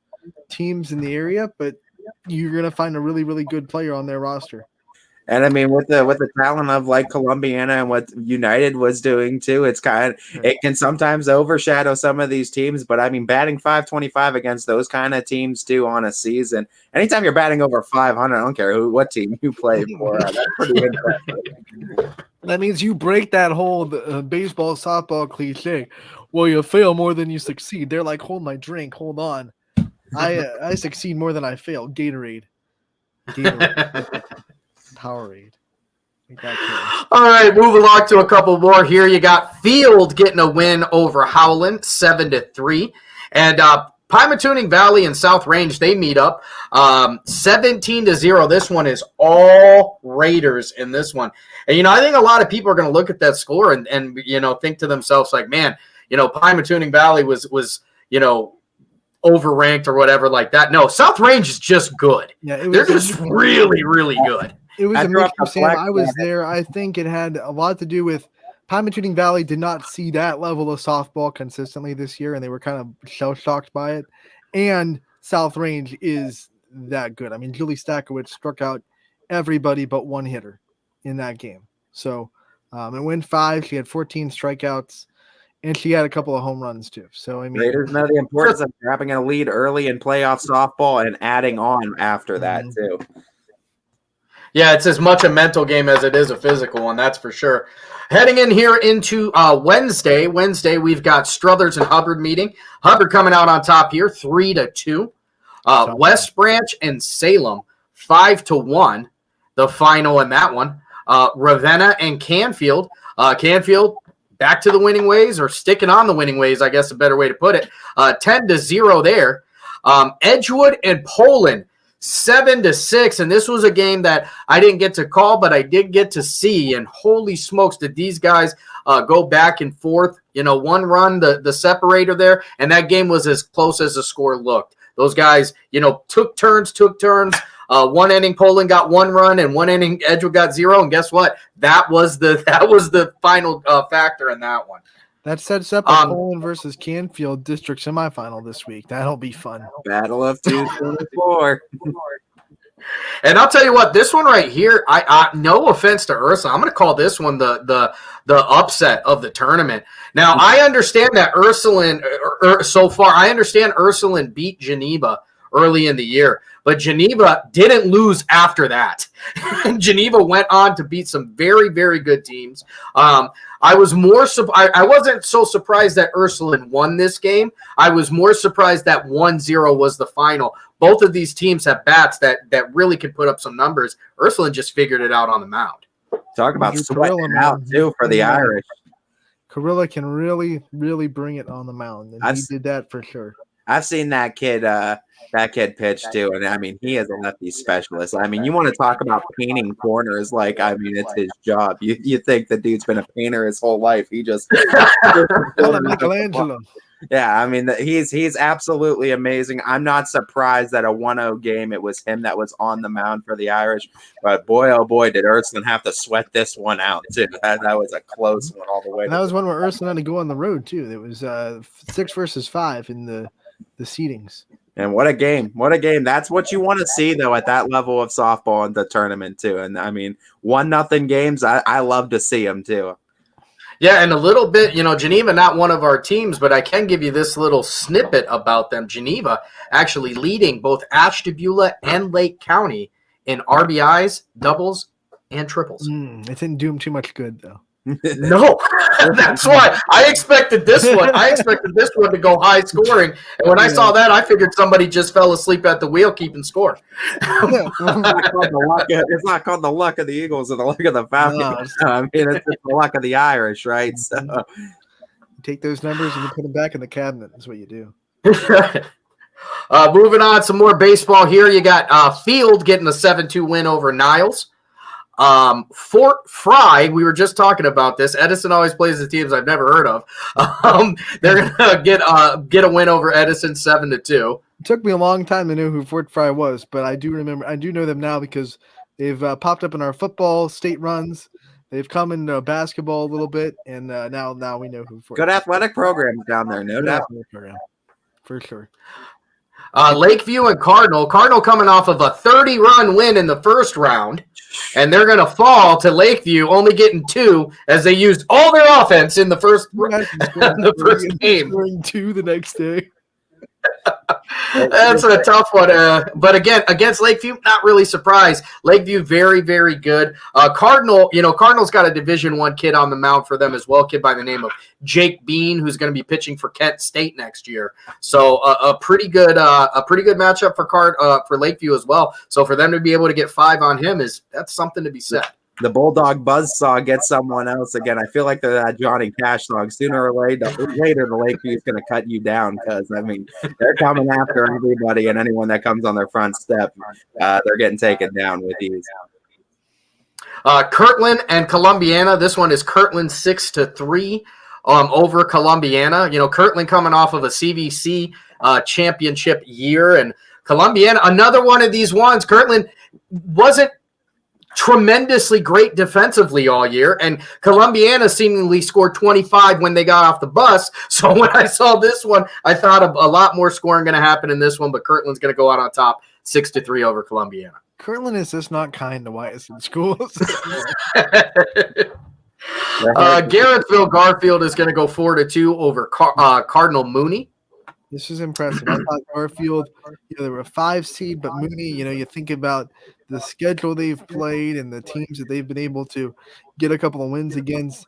teams in the area, but you're going to find a really, really good player on their roster. And I mean, with the talent of like Columbiana and what United was doing too, it can sometimes overshadow some of these teams. But I mean, batting 525 against those kind of teams too on a season. Anytime you're batting over 500, I don't care what team you play for. That's pretty impressive. That means you break that whole baseball, softball cliche. Well, you fail more than you succeed. They're like, hold my drink, hold on. I succeed more than I fail. Gatorade. Powerade. All right, moving along to a couple more here. You got Field getting a win over Howland, 7-3. And Pymatuning Valley and South Range, they meet up 17-0. This one is all Raiders in this one. And, I think a lot of people are going to look at that score and think to themselves like, man, Pymatuning Valley was overranked or whatever like that. No, South Range is just good. Yeah, they're just really, really good. It was a mixture, Sam. I was there. I think it had a lot to do with Pymatuning Valley did not see that level of softball consistently this year, and they were kind of shell-shocked by it. And South Range is that good. I mean, Julie Stakowicz struck out everybody but one hitter in that game. So it went 5. She had 14 strikeouts, and she had a couple of home runs too. So I mean, Raiders know the importance of grabbing a lead early in playoff softball and adding on after that too. Yeah, it's as much a mental game as it is a physical one, that's for sure. Heading in here into Wednesday. Wednesday, we've got Struthers and Hubbard meeting. Hubbard coming out on top here, 3-2. West Branch and Salem, 5-1. The final in that one. Ravenna and Canfield. Canfield back to the winning ways, or sticking on the winning ways, I guess a better way to put it. 10-0 there. Edgewood and Poland, 7-6, and this was a game that I didn't get to call, but I did get to see. And holy smokes, did these guys go back and forth? One run, the separator there, and that game was as close as the score looked. Those guys, took turns. One inning, Poland got 1 run, and 1 inning, Edgewood got 0. And guess what? That was the final factor in that one. That sets up a Poland versus Canfield district semifinal this week. That'll be fun. Battle of 224. And I'll tell you what, this one right here, I no offense to Ursula, I'm going to call this one the upset of the tournament. Now, I understand that Ursuline, so far, I understand Ursuline beat Geneva early in the year, but Geneva didn't lose after that. Geneva went on to beat some very, very good teams. I wasn't so surprised that Ursuline won this game. I was more surprised that 1-0 was the final. Both of these teams have bats that really can put up some numbers. Ursuline just figured it out on the mound. Talk about sweating out too for the Irish. Carilla can really, really bring it on the mound, and he did that for sure. I've seen that kid pitch too, and I mean, he is a lefty specialist. I mean, you want to talk about painting corners? Like, I mean, it's his job. You think the dude's been a painter his whole life? He just Michelangelo. Yeah, I mean, he's absolutely amazing. I'm not surprised that a 1-0 game, it was him that was on the mound for the Irish. But boy, oh boy, did Ursuline have to sweat this one out too. That was a close one all the way. And that was one where Ursuline had to go on the road too. It was 6 versus 5 in the seedings. And what a game. What a game. That's what you want to see, though, at that level of softball in the tournament, too. And, I mean, 1-0 games, I love to see them, too. Yeah, and a little bit, Geneva, not one of our teams, but I can give you this little snippet about them. Geneva actually leading both Ashtabula and Lake County in RBIs, doubles, and triples. It didn't do them too much good, though. No, that's why I expected this one. To go high scoring, and when I saw that, I figured somebody just fell asleep at the wheel keeping score. It's not called the luck of the Eagles or the luck of the Falcons. No, I mean, it's the luck of the Irish, right? So, you take those numbers and you put them back in the cabinet. That's what you do. Moving on, some more baseball here. You got Field getting a 7-2 win over Niles. Fort Fry, we were just talking about this. Edison always plays the teams I've never heard of. They're gonna get a win over Edison 7-2. It took me a long time to know who Fort Fry was, but I do know them now because they've popped up in our football state runs. They've come into basketball a little bit, and now we know who. Good athletic programs down there, no doubt. For sure. Lakeview and Cardinal. Cardinal coming off of a 30-run win in the first round, and they're going to fall to Lakeview, only getting 2 as they used all their offense in the first game. Scoring 2 the next day. That's a tough one. But again, against Lakeview, not really surprised. Lakeview, very, very good. Cardinal, Cardinal's got a Division I kid on the mound for them as well, kid by the name of Jake Bean, who's going to be pitching for Kent State next year. So a pretty good matchup for Lakeview as well. So for them to be able to get 5 on him that's something to be said. The Bulldog Buzzsaw gets someone else again. I feel like they're that Johnny Cash song. Sooner or later, the Lakeview is going to cut you down because, they're coming after everybody and anyone that comes on their front step. They're getting taken down with ease. Kirtland and Columbiana. This one is Kirtland 6-3 over Columbiana. Kirtland coming off of a CVC championship year, and Columbiana, another one of these ones. Kirtland wasn't tremendously great defensively all year, and Columbiana seemingly scored 25 when they got off the bus. So when I saw this one, I thought a lot more scoring going to happen in this one, but Kirtland's going to go out on top 6-3 over Columbiana. Kirtland is just not kind to Ysn schools. Garrettsville Garfield is going to go 4-2 over Cardinal Mooney. This is impressive. I thought Garfield, they were a 5 seed, but Mooney, you think about the schedule they've played and the teams that they've been able to get a couple of wins against.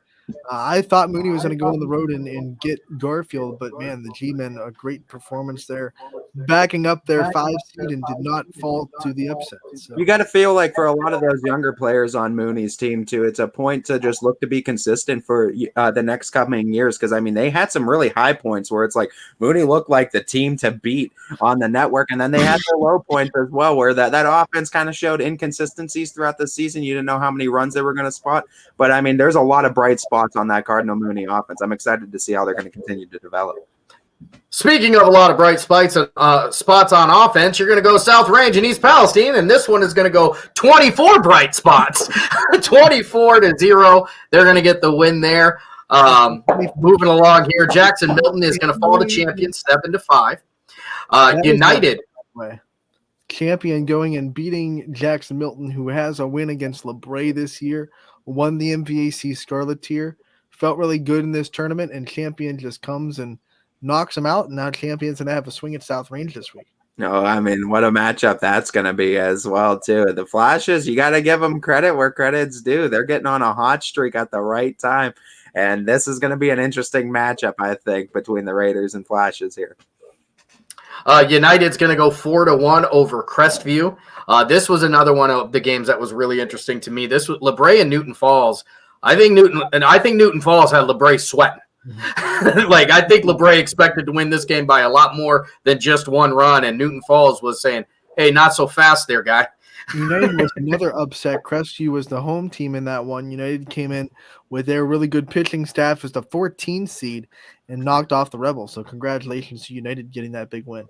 I thought Mooney was going to go on the road and get Garfield, but man, the G-men, a great performance there, backing up their 5 seed and did not fall to the upset. So. You got to feel like for a lot of those younger players on Mooney's team too, it's a point to just look to be consistent for the next coming years. Because they had some really high points where it's like Mooney looked like the team to beat on the network, and then they had their low points as well, where that offense kind of showed inconsistencies throughout the season. You didn't know how many runs they were going to spot, but there's a lot of bright spots on that Cardinal Mooney offense. I'm excited to see how they're going to continue to develop. Speaking of a lot of bright spots on offense, you're going to go South Range and East Palestine, and this one is going to go 24 bright spots, 24-0. They're going to get the win there. Moving along here, Jackson Milton is going to fall to champion 7-5. United. Champion going and beating Jackson Milton, who has a win against LeBray this year, won the MVAC Scarlet tier, felt really good in this tournament, and Champion just comes and knocks him out, and now Champion's going to have a swing at South Range this week. No, what a matchup that's going to be as well, too. The Flashes, you got to give them credit where credit's due. They're getting on a hot streak at the right time, and this is going to be an interesting matchup, I think, between the Raiders and Flashes here. United's going to go 4-1 over Crestview. This was another one of the games that was really interesting to me. This was LeBray and Newton Falls. I think Newton Falls had LeBray sweating. I think LeBray expected to win this game by a lot more than just one run, and Newton Falls was saying, "Hey, not so fast there, guy." United was another upset. Crestview was the home team in that one. United came in with their really good pitching staff as the 14th seed and knocked off the Rebels. So congratulations to United getting that big win.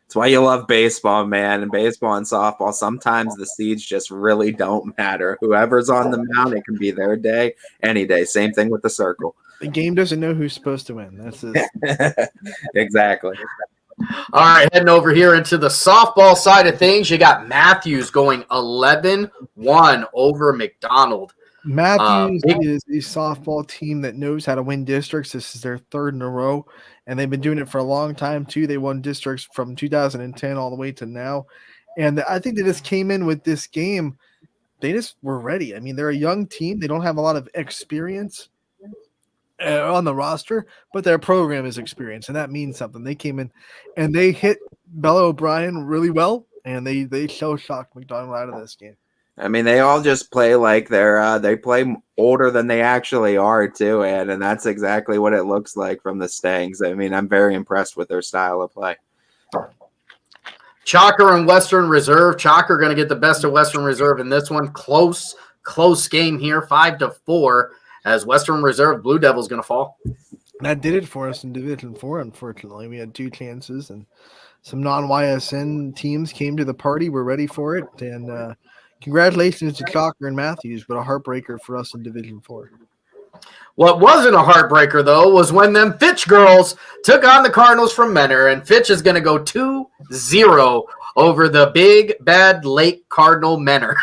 That's why you love baseball, man. And baseball and softball, sometimes the seeds just really don't matter. Whoever's on the mound, it can be their day, any day. Same thing with the circle. The game doesn't know who's supposed to win. That's it. Exactly. All right, heading over here into the softball side of things, you got Matthews going 11-1 over McDonald. Matthews is a softball team that knows how to win districts. This is their 3rd in a row, and they've been doing it for a long time, too. They won districts from 2010 all the way to now, and I think they just came in with this game. They just were ready. They're a young team. They don't have a lot of experience on the roster, but their program is experienced, and that means something. They came in, and they hit Bella O'Brien really well, and they shocked McDonald out of this game. They all just play like they play older than they actually are too, and that's exactly what it looks like from the stands. I'm very impressed with their style of play. Chalker and Western Reserve. Chalker going to get the best of Western Reserve in this one. Close game here, 5-4, as Western Reserve Blue Devils going to fall. That did it for us in Division 4, unfortunately. We had 2 chances, and some non-YSN teams came to the party. We're ready for it, and congratulations to Chalker and Matthews, but a heartbreaker for us in Division 4. What wasn't a heartbreaker, though, was when them Fitch girls took on the Cardinals from Mentor, and Fitch is going to go 2-0 over the big, bad Lake Cardinal Mentor.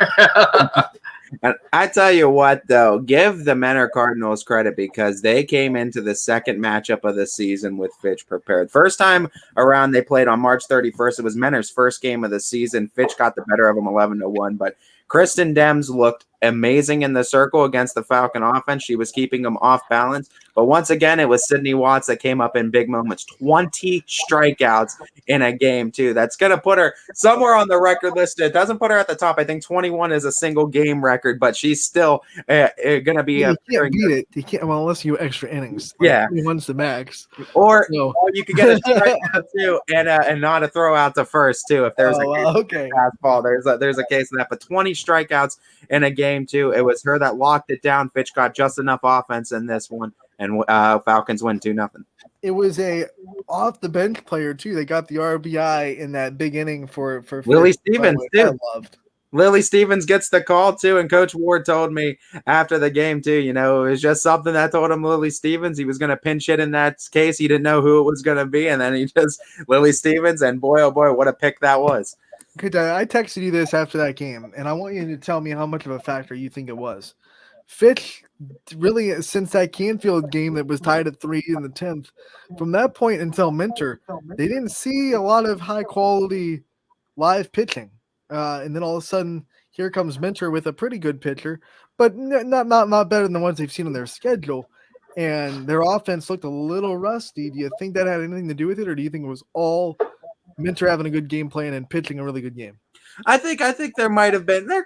And I tell you what, though, give the Mentor Cardinals credit because they came into the second matchup of the season with Fitch prepared. First time around, they played on March 31st. It was Mentor's first game of the season. Fitch got the better of them 11-1, but Kristen Dems looked amazing in the circle against the Falcon offense. She was keeping them off balance. But once again, it was Sydney Watts that came up in big moments. 20 strikeouts in a game, too. That's going to put her somewhere on the record list. It doesn't put her at the top. I think 21 is a single game record, but she's still going to be you can't beat it. You can't, well, unless you extra innings. Like, yeah. 21's the max. Or you could get a strikeout, too, and not a throw out to first, too, if there's fastball. There's a case of that. But 20 strikeouts in a game, too. It was her that locked it down. Fitch got just enough offense in this one. And Falcons win 2-0. It was a off the bench player too. They got the RBI in that big inning for Lily Stevens too. Lily Stevens gets the call too, and Coach Ward told me after the game too. You know, it was just something that told him Lily Stevens he was going to pinch hit in that case. He didn't know who it was going to be, and then he just Lily Stevens, and boy oh boy, what a pick that was. Okay, I texted you this after that game, and I want you to tell me how much of a factor you think it was. Fitch really, since that Canfield game that was tied at 3 in the 10th, from that point until Mentor, they didn't see a lot of high quality live pitching. And then all of a sudden, here comes Mentor with a pretty good pitcher, but not better than the ones they've seen on their schedule. And their offense looked a little rusty. Do you think that had anything to do with it, or do you think it was all Mentor having a good game plan and pitching a really good game? I think there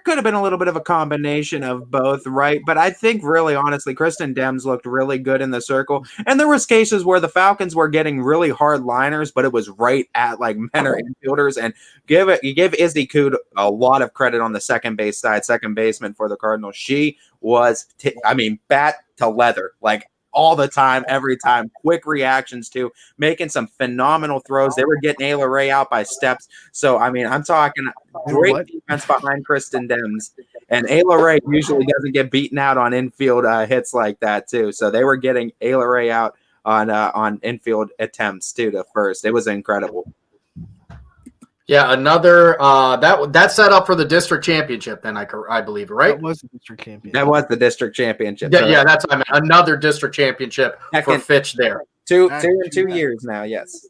could have been a little bit of a combination of both, right? But I think really honestly, Kristen Dems looked really good in the circle. And there was cases where the Falcons were getting really hard liners, but it was right at like Mentor infielders. And you give Izzy Cood a lot of credit on the second baseman for the Cardinals. She was, bat to leather, like all the time, every time, quick reactions to making some phenomenal throws. They were getting Ayla Ray out by steps. So, I'm talking great defense behind Kristen Dems. And Ayla Ray usually doesn't get beaten out on infield hits like that, too. So they were getting Ayla Ray out on infield attempts, too, to first. It was incredible. Yeah, another that set up for the district championship. Then I believe, right? That was the district championship. That was the district championship. Yeah, that's what I meant. Another district championship for Fitch there. Two in 2 years now. Yes.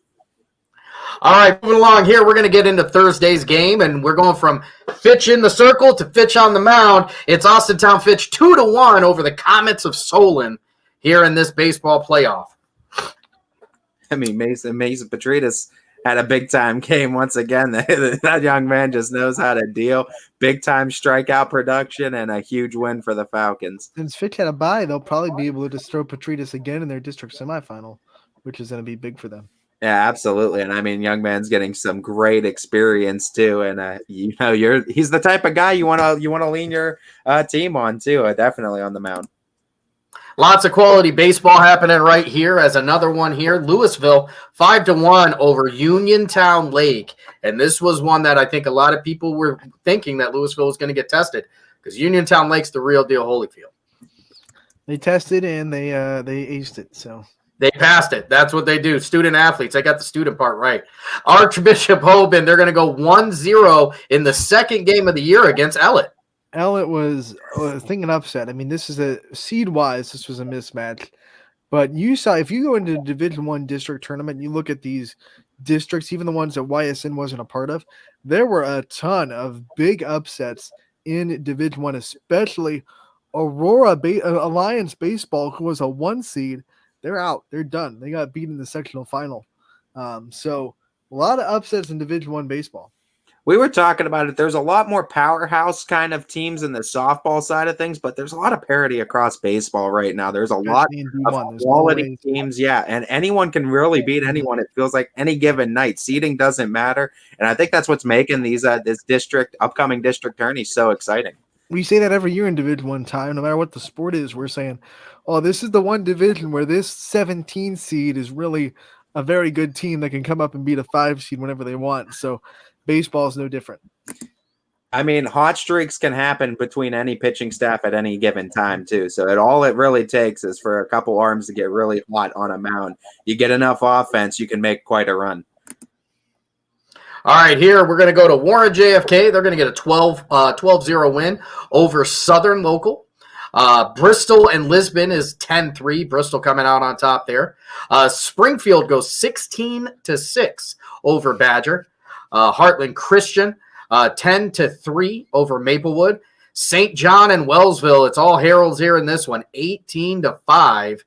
All right, moving along here, we're going to get into Thursday's game, and we're going from Fitch in the circle to Fitch on the mound. It's Austintown Fitch 2-1 over the Comets of Solon here in this baseball playoff. Mason Petridis had a big-time game once again. That young man just knows how to deal. Big-time strikeout production and a huge win for the Falcons. Since Fitch had a bye, they'll probably be able to just throw Petridis again in their district semifinal, which is going to be big for them. Yeah, absolutely. And young man's getting some great experience too. And he's the type of guy you want to lean your team on too. Definitely on the mound. Lots of quality baseball happening right here as another one here. Louisville 5-1 over Uniontown Lake. And this was one that I think a lot of people were thinking that Louisville was going to get tested because Uniontown Lake's the real deal Holyfield. They tested and they aced it. So they passed it. That's what they do. Student athletes. They got the student part right. Archbishop Hoban, they're going to go 1-0 in the second game of the year against Ellett. Ellett was thinking upset. This is a seed-wise, this was a mismatch. But you saw, if you go into the Division I district tournament and you look at these districts, even the ones that Ysn wasn't a part of, there were a ton of big upsets in Division I, especially Aurora Alliance Baseball, who was a 1 seed. They're out. They're done. They got beat in the sectional final. So a lot of upsets in Division I baseball. We were talking about it. There's a lot more powerhouse kind of teams in the softball side of things, but there's a lot of parity across baseball right now. There's a lot of quality teams, yeah, and anyone can really beat anyone. It feels like any given night. Seeding doesn't matter, and I think that's what's making these this upcoming district tourneys so exciting. We say that every year in Division I time, no matter what the sport is. We're saying, oh, this is the one division where this 17 seed is really a very good team that can come up and beat a 5 seed whenever they want. So baseball is no different. I mean, hot streaks can happen between any pitching staff at any given time, too. So it really takes is for a couple arms to get really hot on a mound. You get enough offense, you can make quite a run. All right, here we're going to go to Warren JFK. They're going to get a 12-0 win over Southern Local. Bristol and Lisbon is 10-3. Bristol coming out on top there. Springfield goes 16-6 over Badger. Heartland Christian 10-3 over Maplewood. St. John and Wellsville, it's all Heralds here in this one, 18-5.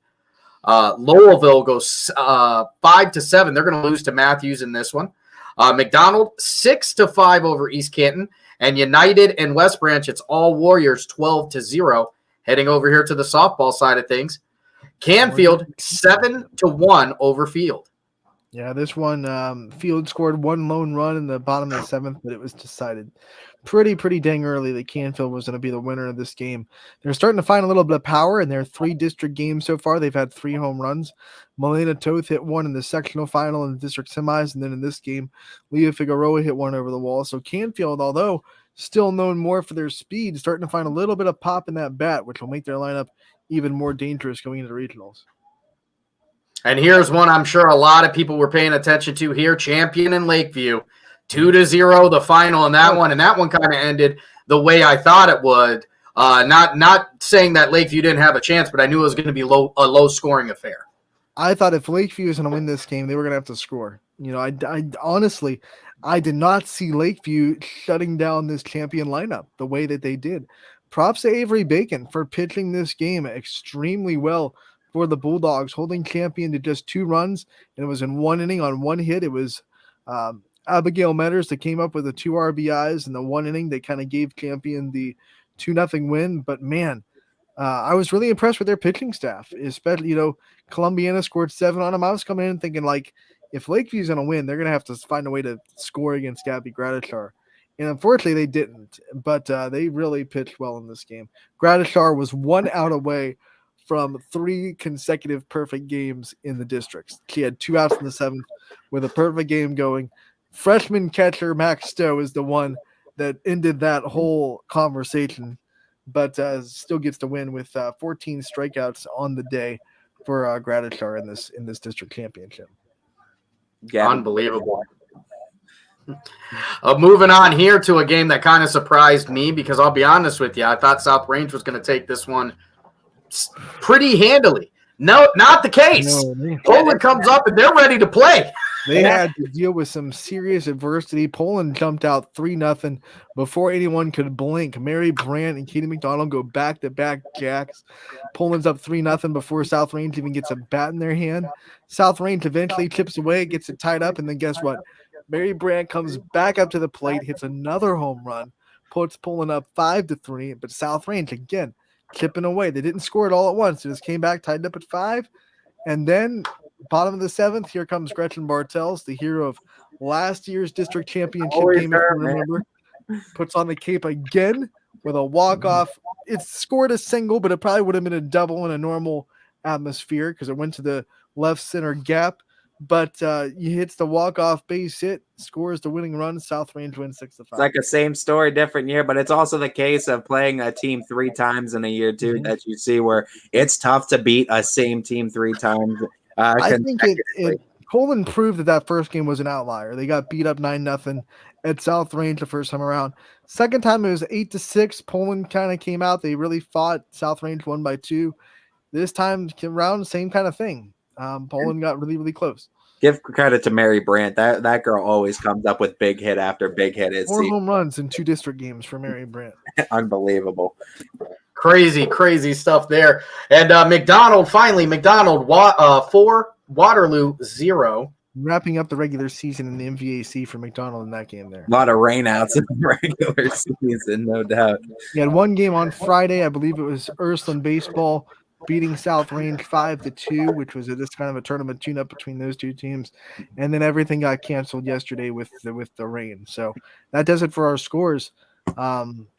Lowellville goes 5-7. They're going to lose to Matthews in this one. McDonald 6-5 over East Canton, and United and West Branch, it's all Warriors 12-0. Heading over here to the softball side of things, Canfield 7-1 over Field. Yeah, this one, Field scored one lone run in the bottom of the seventh, but it was decided pretty dang early that Canfield was going to be the winner of this game. They're starting to find a little bit of power in their 3 district games so far. They've had 3 home runs. Molina Toth hit one in the sectional final in the district semis, and then in this game, Leo Figueroa hit one over the wall. So Canfield, although still known more for their speed, starting to find a little bit of pop in that bat, which will make their lineup even more dangerous going into regionals. And here's one I'm sure a lot of people were paying attention to here. Champion and Lakeview, 2-0 the final in that one. And that one kind of ended the way I thought it would. Not saying that Lakeview didn't have a chance, but I knew it was going to be a low-scoring affair. I thought if Lakeview was going to win this game, they were going to have to score. You know, I honestly, I did not see Lakeview shutting down this champion lineup the way that they did. Props to Avery Bacon for pitching this game extremely well for the Bulldogs, holding champion to just 2 runs, and it was in 1 inning on 1 hit. It was Abigail Metters that came up with the 2 RBIs in the 1 inning. They kind of gave champion the 2-0 win, but man, I was really impressed with their pitching staff, especially, you know, Columbiana scored 7 on them. I was coming in thinking, like, if Lakeview's going to win, they're going to have to find a way to score against Gabby Gratishar. And unfortunately, they didn't, but they really pitched well in this game. Gratishar was 1 out away from 3 consecutive perfect games in the districts. She had 2 outs in the 7th with a perfect game going. Freshman catcher Max Stowe is the one that ended that whole conversation, but still gets to win with 14 strikeouts on the day for Gratishar in this district championship. Yeah, unbelievable. Moving on here to a game that kind of surprised me because I'll be honest with you, I thought South Range was going to take this one pretty handily. No, not the case. No, Poland comes up and they're ready to play. They had to deal with some serious adversity. Poland jumped out 3-0 before anyone could blink. Mary Brandt and Katie McDonald go back-to-back jacks. Poland's up 3-0 before South Range even gets a bat in their hand. South Range eventually chips away, gets it tied up, and then guess what? Mary Brandt comes back up to the plate, hits another home run, puts Poland up 5-3, but South Range, again, chipping away. They didn't score it all at once. They just came back, tied up at 5, and then bottom of the 7th, here comes Gretchen Bartels, the hero of last year's district championship game, if you remember. Puts on the cape again with a walk-off. It scored a single, but it probably would have been a double in a normal atmosphere because it went to the left center gap. But he hits the walk-off base hit, scores the winning run. South Range wins 6-5. It's like a same story, different year, but it's also the case of playing a team 3 times in a year, too, that you see where it's tough to beat a same team 3 times. I think Poland proved that first game was an outlier. They got beat up 9-0 at South Range the first time around. Second time it was 8-6. Poland kind of came out. They really fought. South Range won by 2. This time around, same kind of thing. Poland got really close. Give credit to Mary Brandt. That girl always comes up with big hit after big hit. 4 home runs in 2 district games for Mary Brandt. Unbelievable. Crazy stuff there. And McDonald 4, Waterloo 0. Wrapping up the regular season in the MVAC for McDonald in that game there. A lot of rainouts in the regular season, no doubt. You had one game on Friday. I believe it was Ursuline baseball beating South Range 5-2, which was this kind of a tournament tune-up between those 2 teams. And then everything got canceled yesterday with the rain. So that does it for our scores.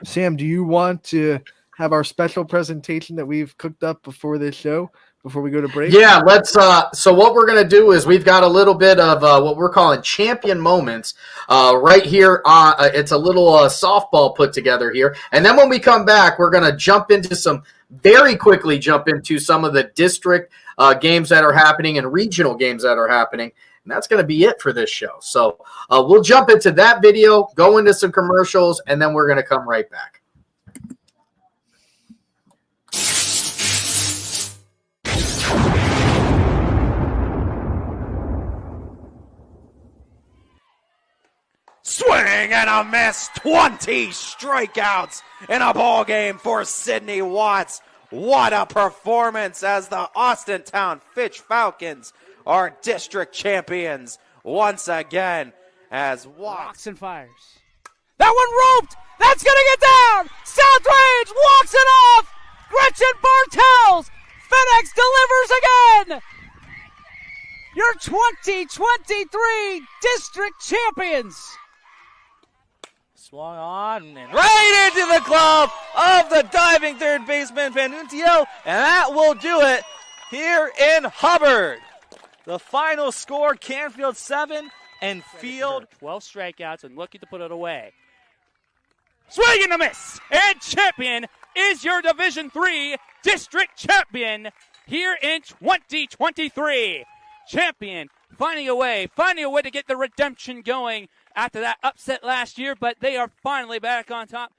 Sam, do you want to have our special presentation that we've cooked up before this show, before we go to break? Yeah, let's. So what we're gonna do is we've got a little bit of what we're calling champion moments right here. It's a little softball put together here, and then when we come back, we're gonna very quickly jump into some of the district games that are happening and regional games that are happening. And that's going to be it for this show. So we'll jump into that video, go into some commercials, and then we're going to come right back. Swing and a miss. 20 strikeouts in a ball game for Sydney Watts. What a performance as the Austintown Fitch Falcons are district champions once again as Watts and fires. That one roped. That's going to get down. Southridge walks it off. Gretchen Bartels. FedEx delivers again. Your 2023 district champions. Swung on and right into the glove of the diving third baseman Vanuncio, and that will do it here in Hubbard. The final score, Canfield 7 and Field 12 strikeouts and looking to put it away. Swing and a miss, and champion is your Division III district champion here in 2023. Champion finding a way to get the redemption going after that upset last year, but they are finally back on top.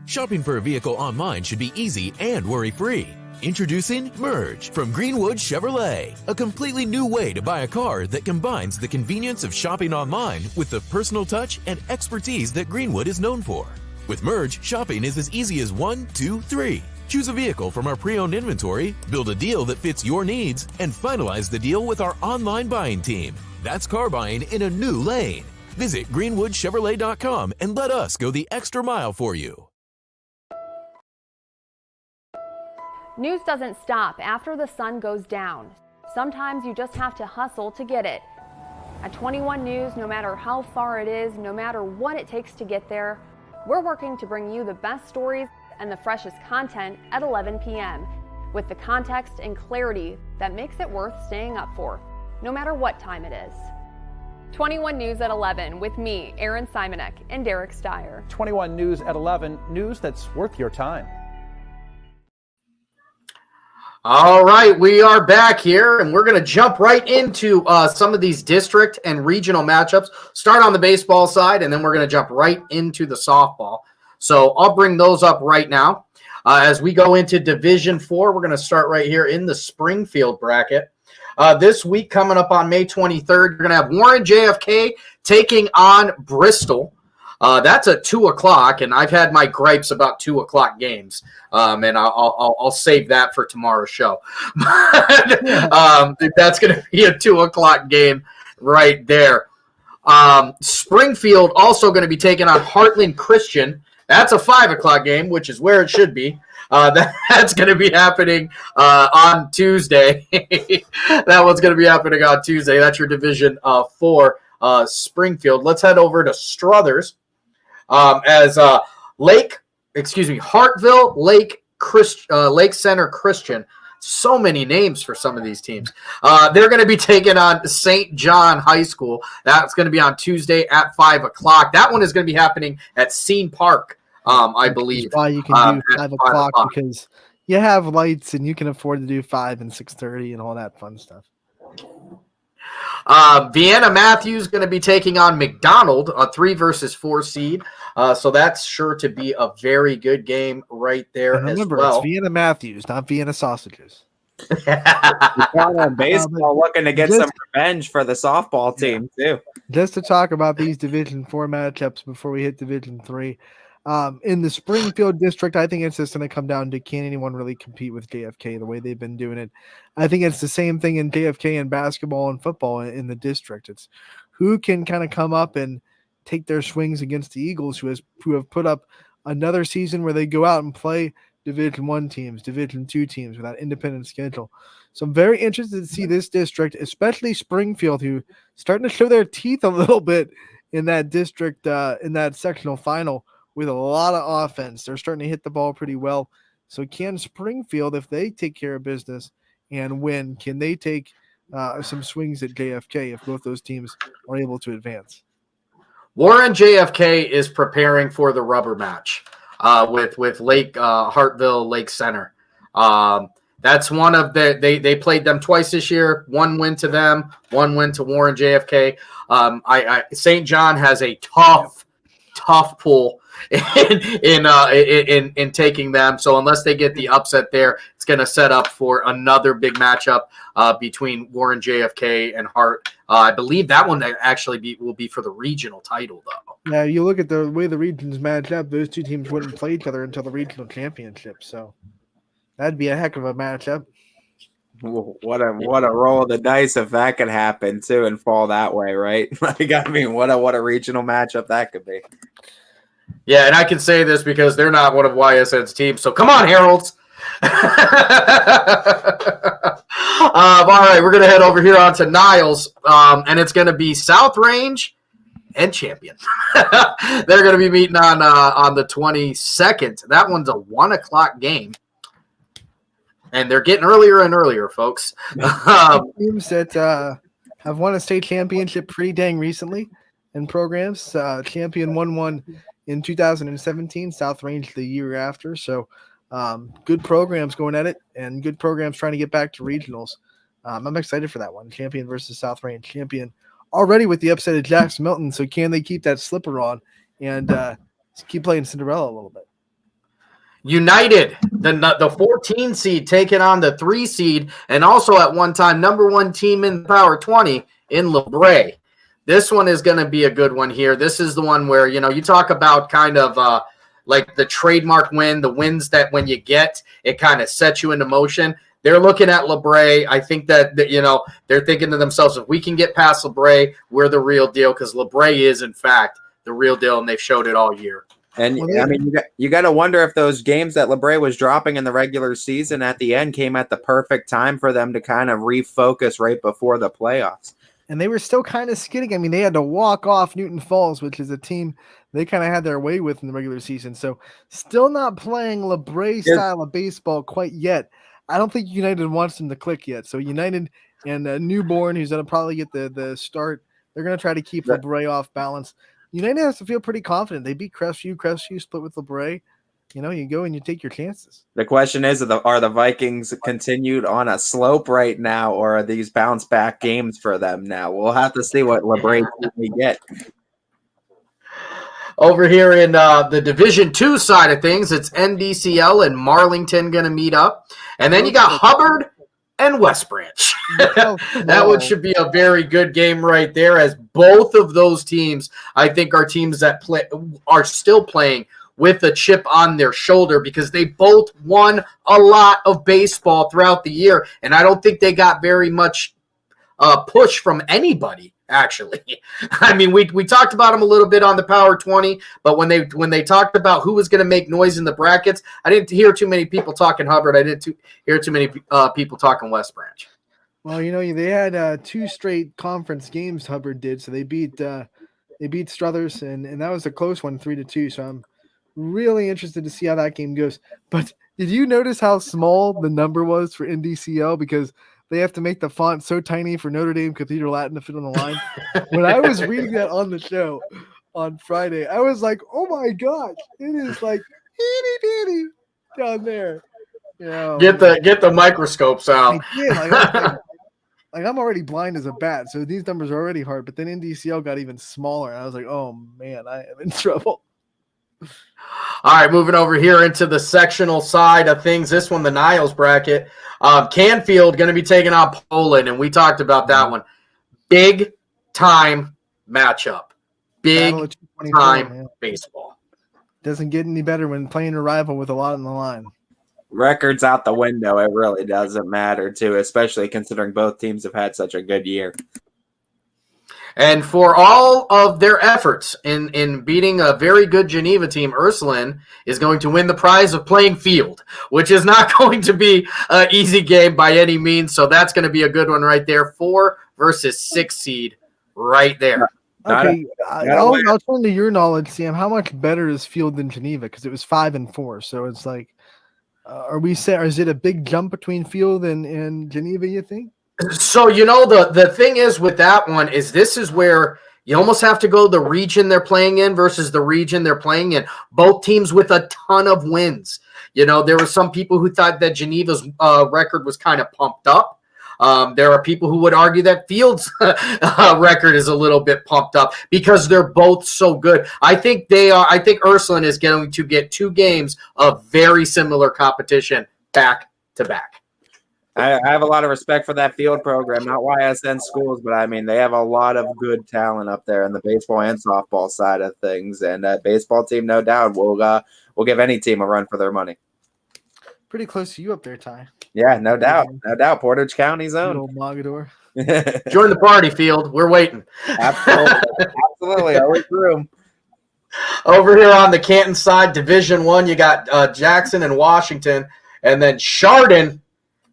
Shopping for a vehicle online should be easy and worry-free. Introducing Merge from Greenwood Chevrolet, a completely new way to buy a car that combines the convenience of shopping online with the personal touch and expertise that Greenwood is known for. With Merge, shopping is as easy as 1, 2, 3. Choose a vehicle from our pre-owned inventory, build a deal that fits your needs, and finalize the deal with our online buying team. That's car buying in a new lane. Visit greenwoodchevrolet.com and let us go the extra mile for you. News doesn't stop after the sun goes down. Sometimes you just have to hustle to get it. At 21 News, no matter how far it is, no matter what it takes to get there, we're working to bring you the best stories and the freshest content at 11 p.m. with the context and clarity that makes it worth staying up for, no matter what time it is. 21 News at 11 with me, Aaron Simonek, and Derek Steyer. 21 News at 11, news that's worth your time. All right, we are back here, and we're going to jump right into some of these district and regional matchups. Start on the baseball side, and then we're going to jump right into the softball. So I'll bring those up right now. As we go into Division 4, we're going to start right here in the Springfield bracket. This week, coming up on May 23rd, you're going to have Warren JFK taking on Bristol. That's at 2 o'clock, and I've had my gripes about 2 o'clock games, and I'll save that for tomorrow's show. That's going to be a 2 o'clock game right there. Springfield also going to be taking on Heartland Christian. That's a 5 o'clock game, which is where it should be. That's going to be happening on Tuesday. That one's going to be happening on Tuesday. That's your Division 4 Springfield. Let's head over to Struthers. As Hartville Lake Center Christian. So many names for some of these teams. They're going to be taking on St. John High School. That's going to be on Tuesday at 5 o'clock. That one is going to be happening at Scene Park, I believe. That's why you can do 5 o'clock because you have lights and you can afford to do 5 and 6:30 and all that fun stuff. Vienna Matthews going to be taking on McDonald, a 3 versus 4 seed. So that's sure to be a very good game right there. And remember, it's Vienna Matthews, not Vienna sausages. Baseball looking to get some revenge for the softball team too. Just to talk about these Division 4 matchups before we hit Division 3. In the Springfield district, I think it's just going to come down to can anyone really compete with JFK the way they've been doing it. I think it's the same thing in JFK and basketball and football in the district. It's who can kind of come up and take their swings against the Eagles, who have put up another season where they go out and play Division 1 teams, Division 2 teams with that independent schedule. So I'm very interested to see this district, especially Springfield, who starting to show their teeth a little bit in that district, in that sectional final with a lot of offense. They're starting to hit the ball pretty well. So can Springfield, if they take care of business and win, can they take some swings at JFK if both those teams are able to advance? Warren JFK is preparing for the rubber match with Lake Hartville Lake Center. That's one of they played them twice this year. One win to them, one win to Warren JFK. St. John has a tough pull in taking them. So unless they get the upset there, it's going to set up for another big matchup between Warren JFK and Hart. I believe that one actually will be for the regional title, though. Yeah, you look at the way the regions match up; those two teams wouldn't play each other until the regional championship. So that'd be a heck of a matchup. What a roll of the dice if that could happen too and fall that way, right? Like, I mean, what a regional matchup that could be. Yeah, and I can say this because they're not one of YSN's teams. So come on, Heralds. All right, we're going to head over here onto Niles, and it's going to be South Range and Champion. They're going to be meeting on the 22nd. That one's a 1 o'clock game. And they're getting earlier and earlier, folks. Teams that have won a state championship pretty dang recently in programs. Champion won one in 2017, South Range the year after. So good programs going at it and good programs trying to get back to regionals. I'm excited for that one. Champion versus South Range. Champion already with the upset of Jackson Milton. So can they keep that slipper on and keep playing Cinderella a little bit? United, the 14 seed taking on the 3 seed, and also at one time number 1 team in the Power 20 in LeBray. This one is going to be a good one here. This is the one where, you talk about kind of like the trademark win, the wins that when you get, it kind of sets you into motion. They're looking at LeBray. I think that they're thinking to themselves, if we can get past LeBray, we're the real deal, because LeBray is, in fact, the real deal, and they've showed it all year. And I mean, you got to wonder if those games that LeBray was dropping in the regular season at the end came at the perfect time for them to kind of refocus right before the playoffs. And they were still kind of skidding. I mean, they had to walk off Newton Falls, which is a team they kind of had their way with in the regular season. So still not playing LeBray style of baseball quite yet. I don't think United wants them to click yet. So United and Newborn, who's going to probably get the start, they're going to try to keep LeBray off balance. United has to feel pretty confident. They beat Crestview split with LeBray. You go and you take your chances. The question is, are the Vikings continued on a slope right now, or are these bounce back games for them now? We'll have to see what LeBray we get. Over here in the Division II side of things, it's NDCL and Marlington going to meet up. And then you got Hubbard and West Branch. That one should be a very good game right there, as both of those teams, I think, are teams that are still playing with a chip on their shoulder, because they both won a lot of baseball throughout the year, and I don't think they got very much push from anybody, actually. I mean, we talked about them a little bit on the Power 20, but when they talked about who was going to make noise in the brackets, I didn't hear too many people talking Hubbard. I didn't hear too many people talking West Branch. Well, they had 2 straight conference games Hubbard did, so they beat Struthers, and that was a close one, 3-2. So I'm really interested to see how that game goes. But did you notice how small the number was for NDCL? Because they have to make the font so tiny for Notre Dame Cathedral Latin to fit on the line. When I was reading that on the show on Friday, I was like, oh my gosh, it is like itty bitty down there. Get the microscopes out. I did. I'm already blind as a bat, so these numbers are already hard. But then NDCL got even smaller, and I was like, oh man, I am in trouble. All right, moving over here into the sectional side of things. This one, the Niles bracket. Canfield going to be taking on Poland, and we talked about that one. Big time matchup. Big time baseball. Doesn't get any better when playing a rival with a lot on the line. Records out the window. It really doesn't matter, too, especially considering both teams have had such a good year. And for all of their efforts in beating a very good Geneva team, Ursuline is going to win the prize of playing field, which is not going to be an easy game by any means. So that's going to be a good one right there. 4 versus 6 seed right there. Okay, I'll turn to your knowledge, Sam. How much better is Field than Geneva? Because it was 5-4, so it's like, are we set? Or is it a big jump between Field and Geneva? You think? So the thing is with that one is this is where you almost have to go the region they're playing in versus the region they're playing in. Both teams with a ton of wins. There were some people who thought that Geneva's record was kind of pumped up. There are people who would argue that Field's record is a little bit pumped up because they're both so good. I think Ursuline is going to get 2 games of very similar competition back to back. I have a lot of respect for that Field program, not YSN schools, but I mean, they have a lot of good talent up there on the baseball and softball side of things. And that baseball team, no doubt, will give any team a run for their money. Pretty close to you up there, Ty. Yeah, no doubt. No doubt. Portage County's own. Old Mogador. Join the party, Field. We're waiting. Absolutely. Absolutely. Always room. Over here on the Canton side, Division I, you got Jackson and Washington, and then Chardon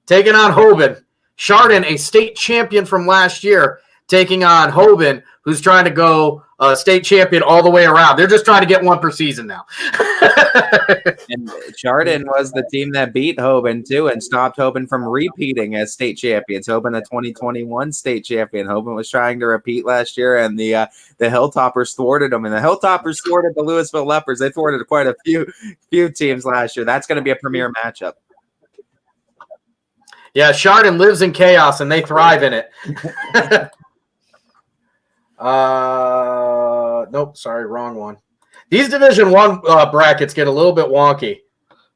taking on Hoban. Chardon, a state champion from last year, taking on Hoban, who's trying to go state champion all the way around. They're just trying to get one per season now. And Chardon was the team that beat Hoban, too, and stopped Hoban from repeating as state champions. Hoban, a 2021 state champion. Hoban was trying to repeat last year, and the Hilltoppers thwarted them. And the Hilltoppers thwarted the Louisville Leopards. They thwarted quite a few teams last year. That's going to be a premier matchup. Yeah, Chardon lives in chaos, and they thrive in it. Nope, sorry, wrong one. These Division I brackets get a little bit wonky.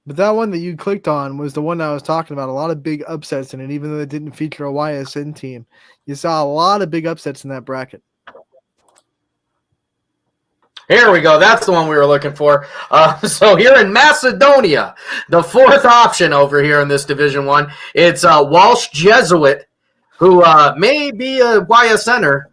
But that one that you clicked on was the one I was talking about. A lot of big upsets in it, even though it didn't feature a YSN team. You saw a lot of big upsets in that bracket. Here we go. That's the one we were looking for. So here in Macedonia, the 4th option over here in this Division I, it's Walsh Jesuit, who may be a YSNer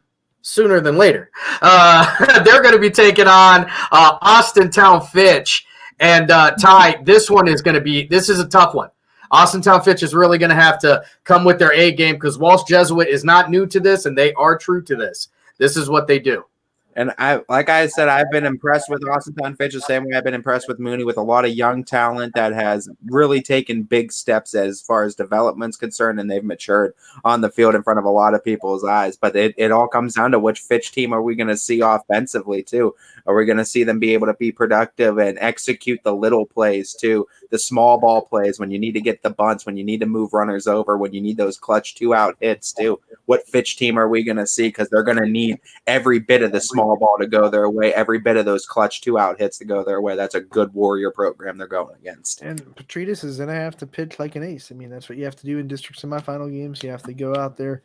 sooner than later. They're going to be taking on Austintown Fitch. And Ty, this is a tough one. Austintown Fitch is really going to have to come with their A game because Walsh Jesuit is not new to this, and they are true to this. This is what they do. And like I said, I've been impressed with Austintown Fitch the same way I've been impressed with Mooney, with a lot of young talent that has really taken big steps as far as development's concerned, and they've matured on the field in front of a lot of people's eyes. But it all comes down to which Fitch team are we going to see offensively too? Are we going to see them be able to be productive and execute the little plays too, the small ball plays when you need to get the bunts, when you need to move runners over, when you need those clutch 2-out hits too? What Fitch team are we going to see? Because they're going to need every bit of the small ball to go their way, every bit of those clutch 2-out hits to go their way. That's a good Warrior program they're going against. And Petritas is going to have to pitch like an ace. I mean, that's what you have to do in district semifinal games. You have to go out there,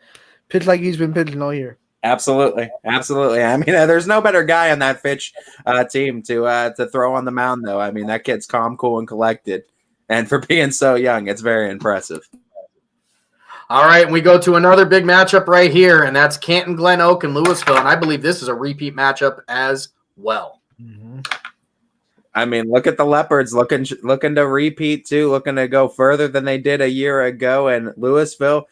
pitch like he's been pitching all year. Absolutely. Absolutely. I mean, there's no better guy on that Fitch team to throw on the mound, though. I mean, that kid's calm, cool, and collected. And for being so young, it's very impressive. All right, we go to another big matchup right here, and that's Canton, Glen Oak, and Louisville. And I believe this is a repeat matchup as well. Mm-hmm. I mean, look at the Leopards looking to repeat too, looking to go further than they did a year ago. And Louisville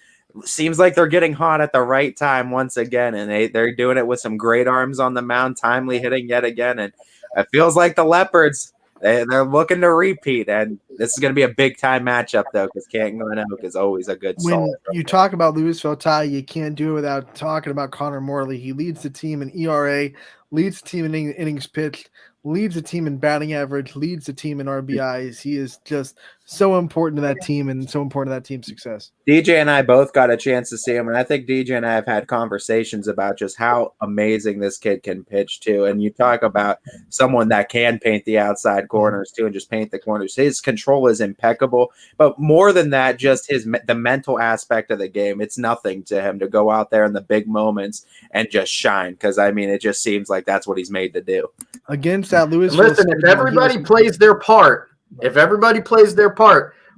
seems like they're getting hot at the right time once again, and they're doing it with some great arms on the mound, timely hitting yet again. And it feels like the Leopards, they're looking to repeat, and this is going to be a big-time matchup, though, because Canton Glen Oak is always a good When you talk about Louisville, Ty, you can't do it without talking about Connor Morley. He leads the team in ERA, leads the team in innings pitched, leads the team in batting average, leads the team in RBIs. He is just so important to that team and so important to that team's success. DJ and I both got a chance to see him, and I think DJ and I have had conversations about just how amazing this kid can pitch too. And you talk about someone that can paint the outside corners too and just paint the corners. His control is impeccable, but more than that, just the mental aspect of the game. It's nothing to him to go out there in the big moments and just shine, because I mean, it just seems like that's what he's made to do. Against that Louisville. Listen, if everybody plays their part,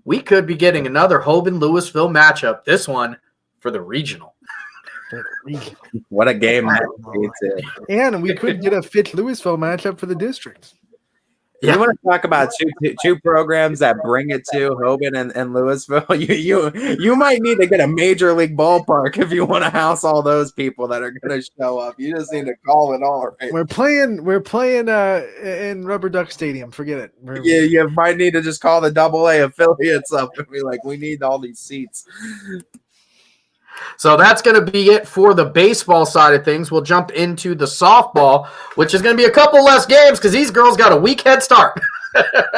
we could be getting another Hoban-Louisville matchup. This one for the regional. What a game. And we could get a Fitch-Louisville matchup for the district. Yeah. You want to talk about two programs that bring it to Hoban and Louisville? You might need to get a major league ballpark if you want to house all those people that are going to show up. You just need to call it all right. We're playing in Rubber Duck Stadium. Forget it. You might need to just call the AA affiliates up and be like, we need all these seats. So that's going to be it for the baseball side of things. We'll jump into the softball, which is going to be a couple less games because these girls got a week head start.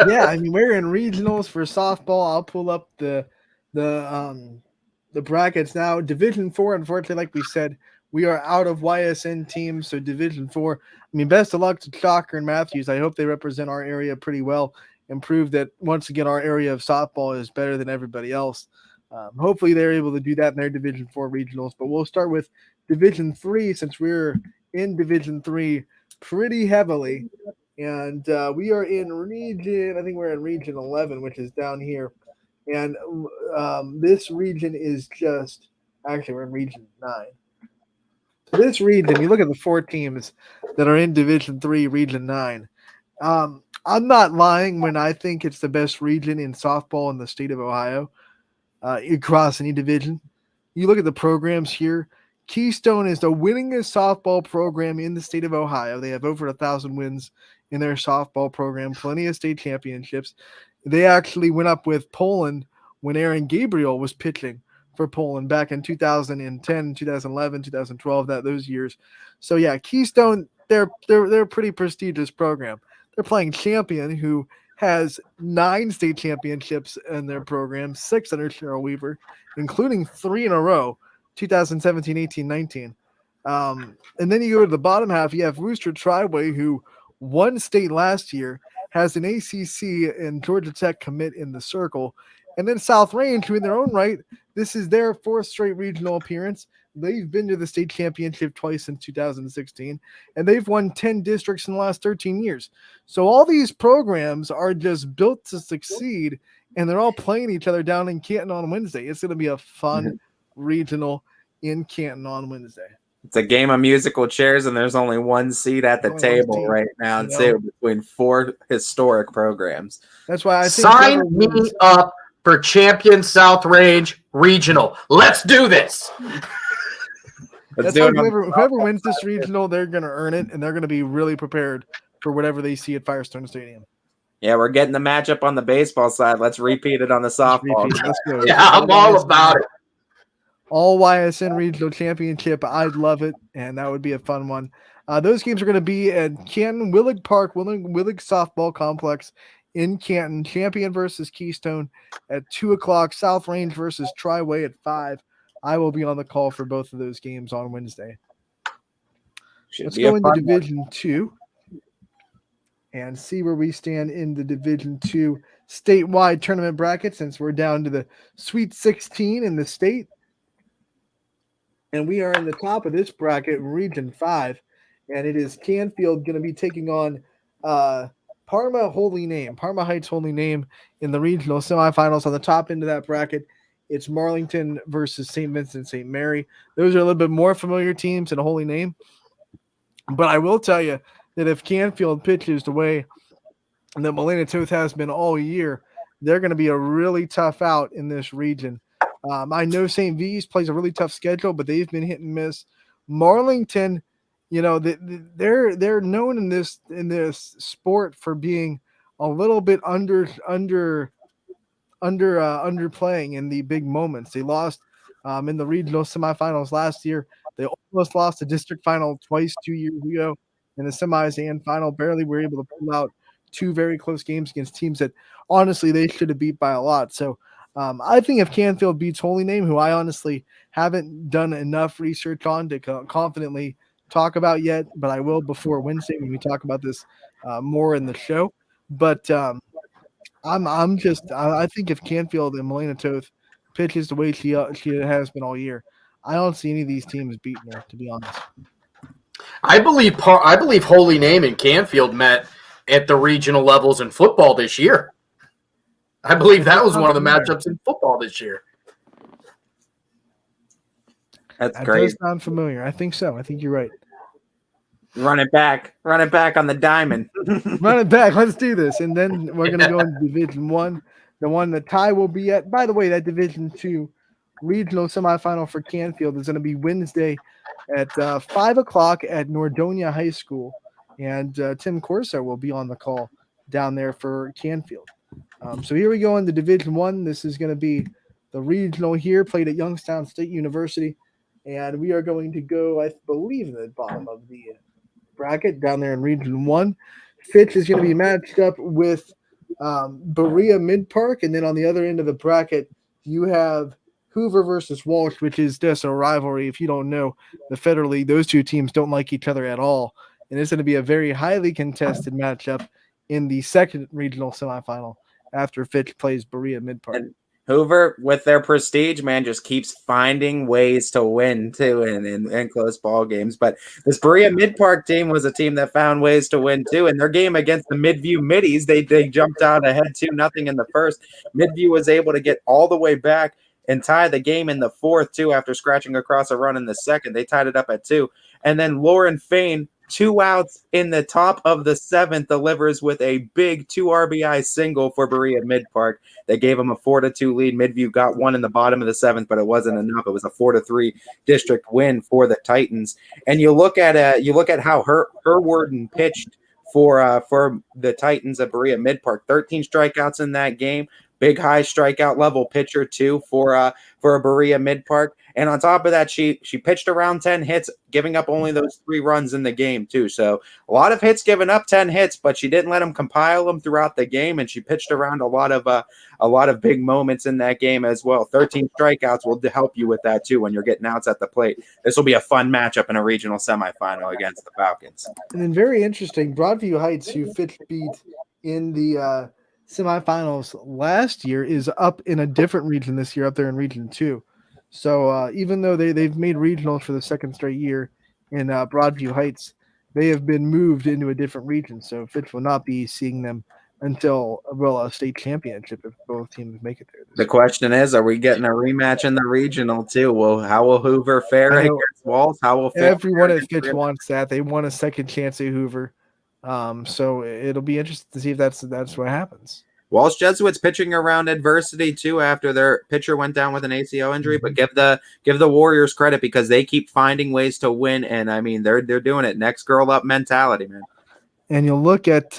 Yeah, I mean, we're in regionals for softball. I'll pull up the brackets now. Division 4, unfortunately, like we said, we are out of YSN teams, so Division 4. I mean, best of luck to Chalker and Matthews. I hope they represent our area pretty well and prove that, once again, our area of softball is better than everybody else. Hopefully they're able to do that in their Division 4 regionals. But we'll start with Division 3 since we're in Division 3 pretty heavily. And we are in region, I think we're in region 11, which is down here. And this region is just, actually we're in region 9. So this region, you look at the 4 teams that are in Division 3, region 9. I'm not lying when I think it's the best region in softball in the state of Ohio. Across any division. You look at the programs here. Keystone is the winningest softball program in the state of Ohio. They have over 1,000 wins in their softball program, plenty of state championships. They actually went up with Poland when Aaron Gabriel was pitching for Poland back in 2010, 2011, 2012, those years. So yeah, Keystone, they're a pretty prestigious program. They're playing Champion, who has 9 state championships in their program, 6 under Cheryl Weaver, including 3 in a row, 2017, 18, 19. And then you go to the bottom half, you have Rooster Triway, who won state last year, has an ACC and Georgia Tech commit in the circle. And then South Range, who in their own right, this is their 4th straight regional appearance. They've been to the state championship twice since 2016, and they've won 10 districts in the last 13 years. So all these programs are just built to succeed, and they're all playing each other down in Canton on Wednesday. It's going to be a fun regional in Canton on Wednesday. It's a game of musical chairs, and there's only one seat at the table right now, too, between 4 historic programs. That's why I think sign me up for Champion South Range Regional. Let's do this. Whoever wins this regional, they're going to earn it, and they're going to be really prepared for whatever they see at Firestone Stadium. Yeah, we're getting the matchup on the baseball side. Let's repeat it on the softball. Let's go. Yeah, I'm all about it. All YSN Regional Championship. I'd love it, and that would be a fun one. Those games are going to be at Canton, Willig Park, Willig Softball Complex in Canton. Champion versus Keystone at 2 o'clock. South Range versus Triway at 5. I will be on the call for both of those games on Wednesday. Let's go into Division 2 and see where we stand in the Division 2 statewide tournament bracket, since we're down to the Sweet 16 in the state. And we are in the top of this bracket, Region 5, and it is Canfield going to be taking on Parma Heights Holy Name in the regional semifinals. On the top end of that bracket, it's Marlington versus St. Vincent St. Mary. Those are a little bit more familiar teams than Holy Name. But I will tell you that if Canfield pitches the way that Molina Toth has been all year, they're going to be a really tough out in this region. I know St. V's plays a really tough schedule, but they've been hit and miss. Marlington, they're known in this sport for being a little bit underplaying in the big moments. They lost in the regional semifinals last year. They almost lost the district final twice 2 years ago in the semis and final. Barely were able to pull out 2 very close games against teams that honestly they should have beat by a lot. So I think if Canfield beats Holy Name, who I honestly haven't done enough research on to confidently talk about yet, but I will before Wednesday when we talk about this more in the show. But I think if Canfield and Molina Toth pitches the way she has been all year, I don't see any of these teams beating her, to be honest. I believe Holy Name and Canfield met at the regional levels in football this year. I believe that was one of the matchups in football this year. That's that great. Does sound familiar. I think so. I think you're right. Run it back on the diamond. Run it back. Let's do this. And then we're going to go into Division 1, the one that Ty will be at. By the way, that Division 2 regional semifinal for Canfield is going to be Wednesday at 5 o'clock at Nordonia High School. And Tim Corso will be on the call down there for Canfield. So here we go into Division 1. This is going to be the regional here, played at Youngstown State University. And we are going to go, I believe, in the bottom of the bracket down there in Region 1. Fitch is going to be matched up with Berea Mid-Park, and then on the other end of the bracket, you have Hoover versus Walsh, which is just a rivalry. If you don't know, the Federal League, those two teams don't like each other at all, and it's going to be a very highly contested matchup in the second regional semifinal after Fitch plays Berea Mid-Park. And Hoover, with their prestige, man, just keeps finding ways to win, too, in close ball games. But this Berea Mid-Park team was a team that found ways to win, too. In their game against the Midview Middies, they jumped out ahead 2-0 in the first. Midview was able to get all the way back and tie the game in the fourth, too, after scratching across a run in the second. They tied it up at 2. And then Lauren Fain, 2 outs in the top of the 7th, delivers with a big 2 RBI single for Berea Mid-Park. They gave them a 4-2 lead. Midview got 1 in the bottom of the 7th, but it wasn't enough. It was a 4-3 district win for the Titans. And you look at how Herwarden pitched for the Titans at Berea Mid-Park. 13 strikeouts in that game. Big high strikeout level pitcher too for a Berea Mid-Park. And on top of that, she pitched around 10 hits, giving up only those 3 runs in the game too. So a lot of hits, giving up 10 hits, but she didn't let them compile them throughout the game, and she pitched around a lot of big moments in that game as well. 13 strikeouts will help you with that too when you're getting outs at the plate. This will be a fun matchup in a regional semifinal against the Falcons. And then very interesting, Broadview Heights, who Fitch beat in the semifinals last year, is up in a different region this year, up there in Region 2. So even though they've made regionals for the second straight year in Broadview Heights, they have been moved into a different region. So Fitch will not be seeing them until a state championship if both teams make it there. The question is, are we getting a rematch in the regional too? Well, how will Hoover fare against Walsh? How will everyone at Fitch wants that? They want a second chance at Hoover. So it'll be interesting to see if that's what happens. Walsh Jesuits pitching around adversity too after their pitcher went down with an ACL injury, but give the Warriors credit because they keep finding ways to win, and I mean they're doing it. Next girl up mentality, man. And you'll look at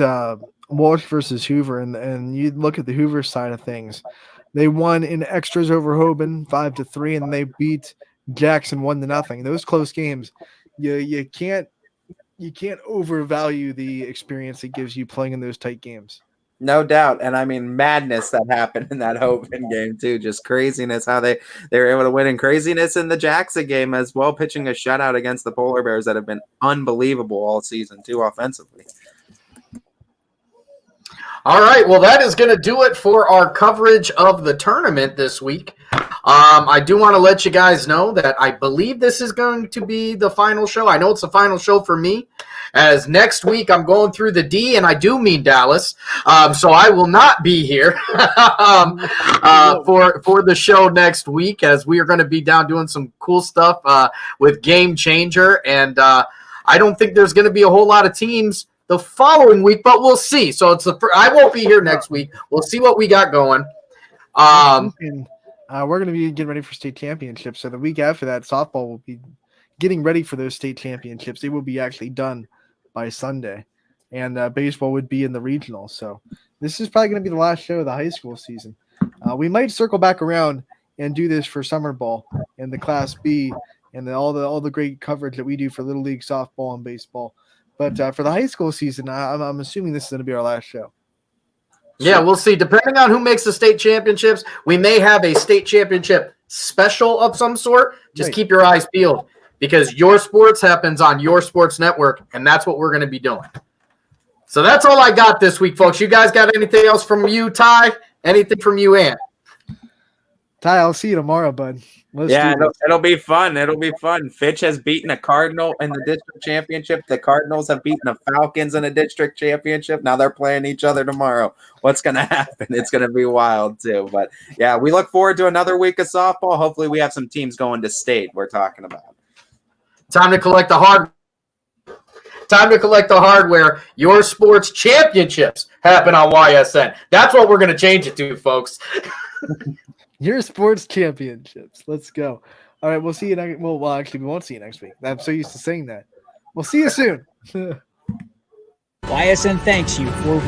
Walsh versus Hoover, and you look at the Hoover side of things. They won in extras over Hoban 5-3, and they beat Jackson 1-0. Those close games, you can't overvalue the experience it gives you playing in those tight games. No doubt. And I mean, madness that happened in that Hoban game too. Just craziness how they were able to win, and craziness in the Jackson game as well, pitching a shutout against the Polar Bears that have been unbelievable all season too offensively. All right, well, that is going to do it for our coverage of the tournament this week. I do want to let you guys know that I believe this is going to be the final show. I know it's the final show for me, as next week I'm going through the D, and I do mean Dallas, so I will not be here for the show next week, as we are going to be down doing some cool stuff with Game Changer, and I don't think there's going to be a whole lot of teams the following week, but we'll see. So I won't be here next week. We'll see what we got going. We're going to be getting ready for state championships. So the week after that, softball will be getting ready for those state championships. They will be actually done by Sunday, and baseball would be in the regional. So this is probably going to be the last show of the high school season. We might circle back around and do this for summer ball and the Class B and all the great coverage that we do for Little League softball and baseball. But for the high school season, I'm assuming this is going to be our last show. Yeah, we'll see. Depending on who makes the state championships, we may have a state championship special of some sort. Just keep your eyes peeled, because your sports happens on your sports network, and that's what we're going to be doing. So that's all I got this week, folks. You guys got anything else from you, Ty? Anything from you, Ann? Ty, I'll see you tomorrow, bud. It'll be fun. It'll be fun. Fitch has beaten a Cardinal in the district championship. The Cardinals have beaten the Falcons in a district championship. Now they're playing each other tomorrow. What's going to happen? It's going to be wild too. But yeah, we look forward to another week of softball. Hopefully we have some teams going to state we're talking about. Time to collect the hard. Time to collect the hardware. Your sports championships happen on YSN. That's what we're going to change it to, folks. Your sports championships. Let's go. All right, we'll see you next. Well, actually, we won't see you next week. I'm so used to saying that. We'll see you soon. YSN thanks you for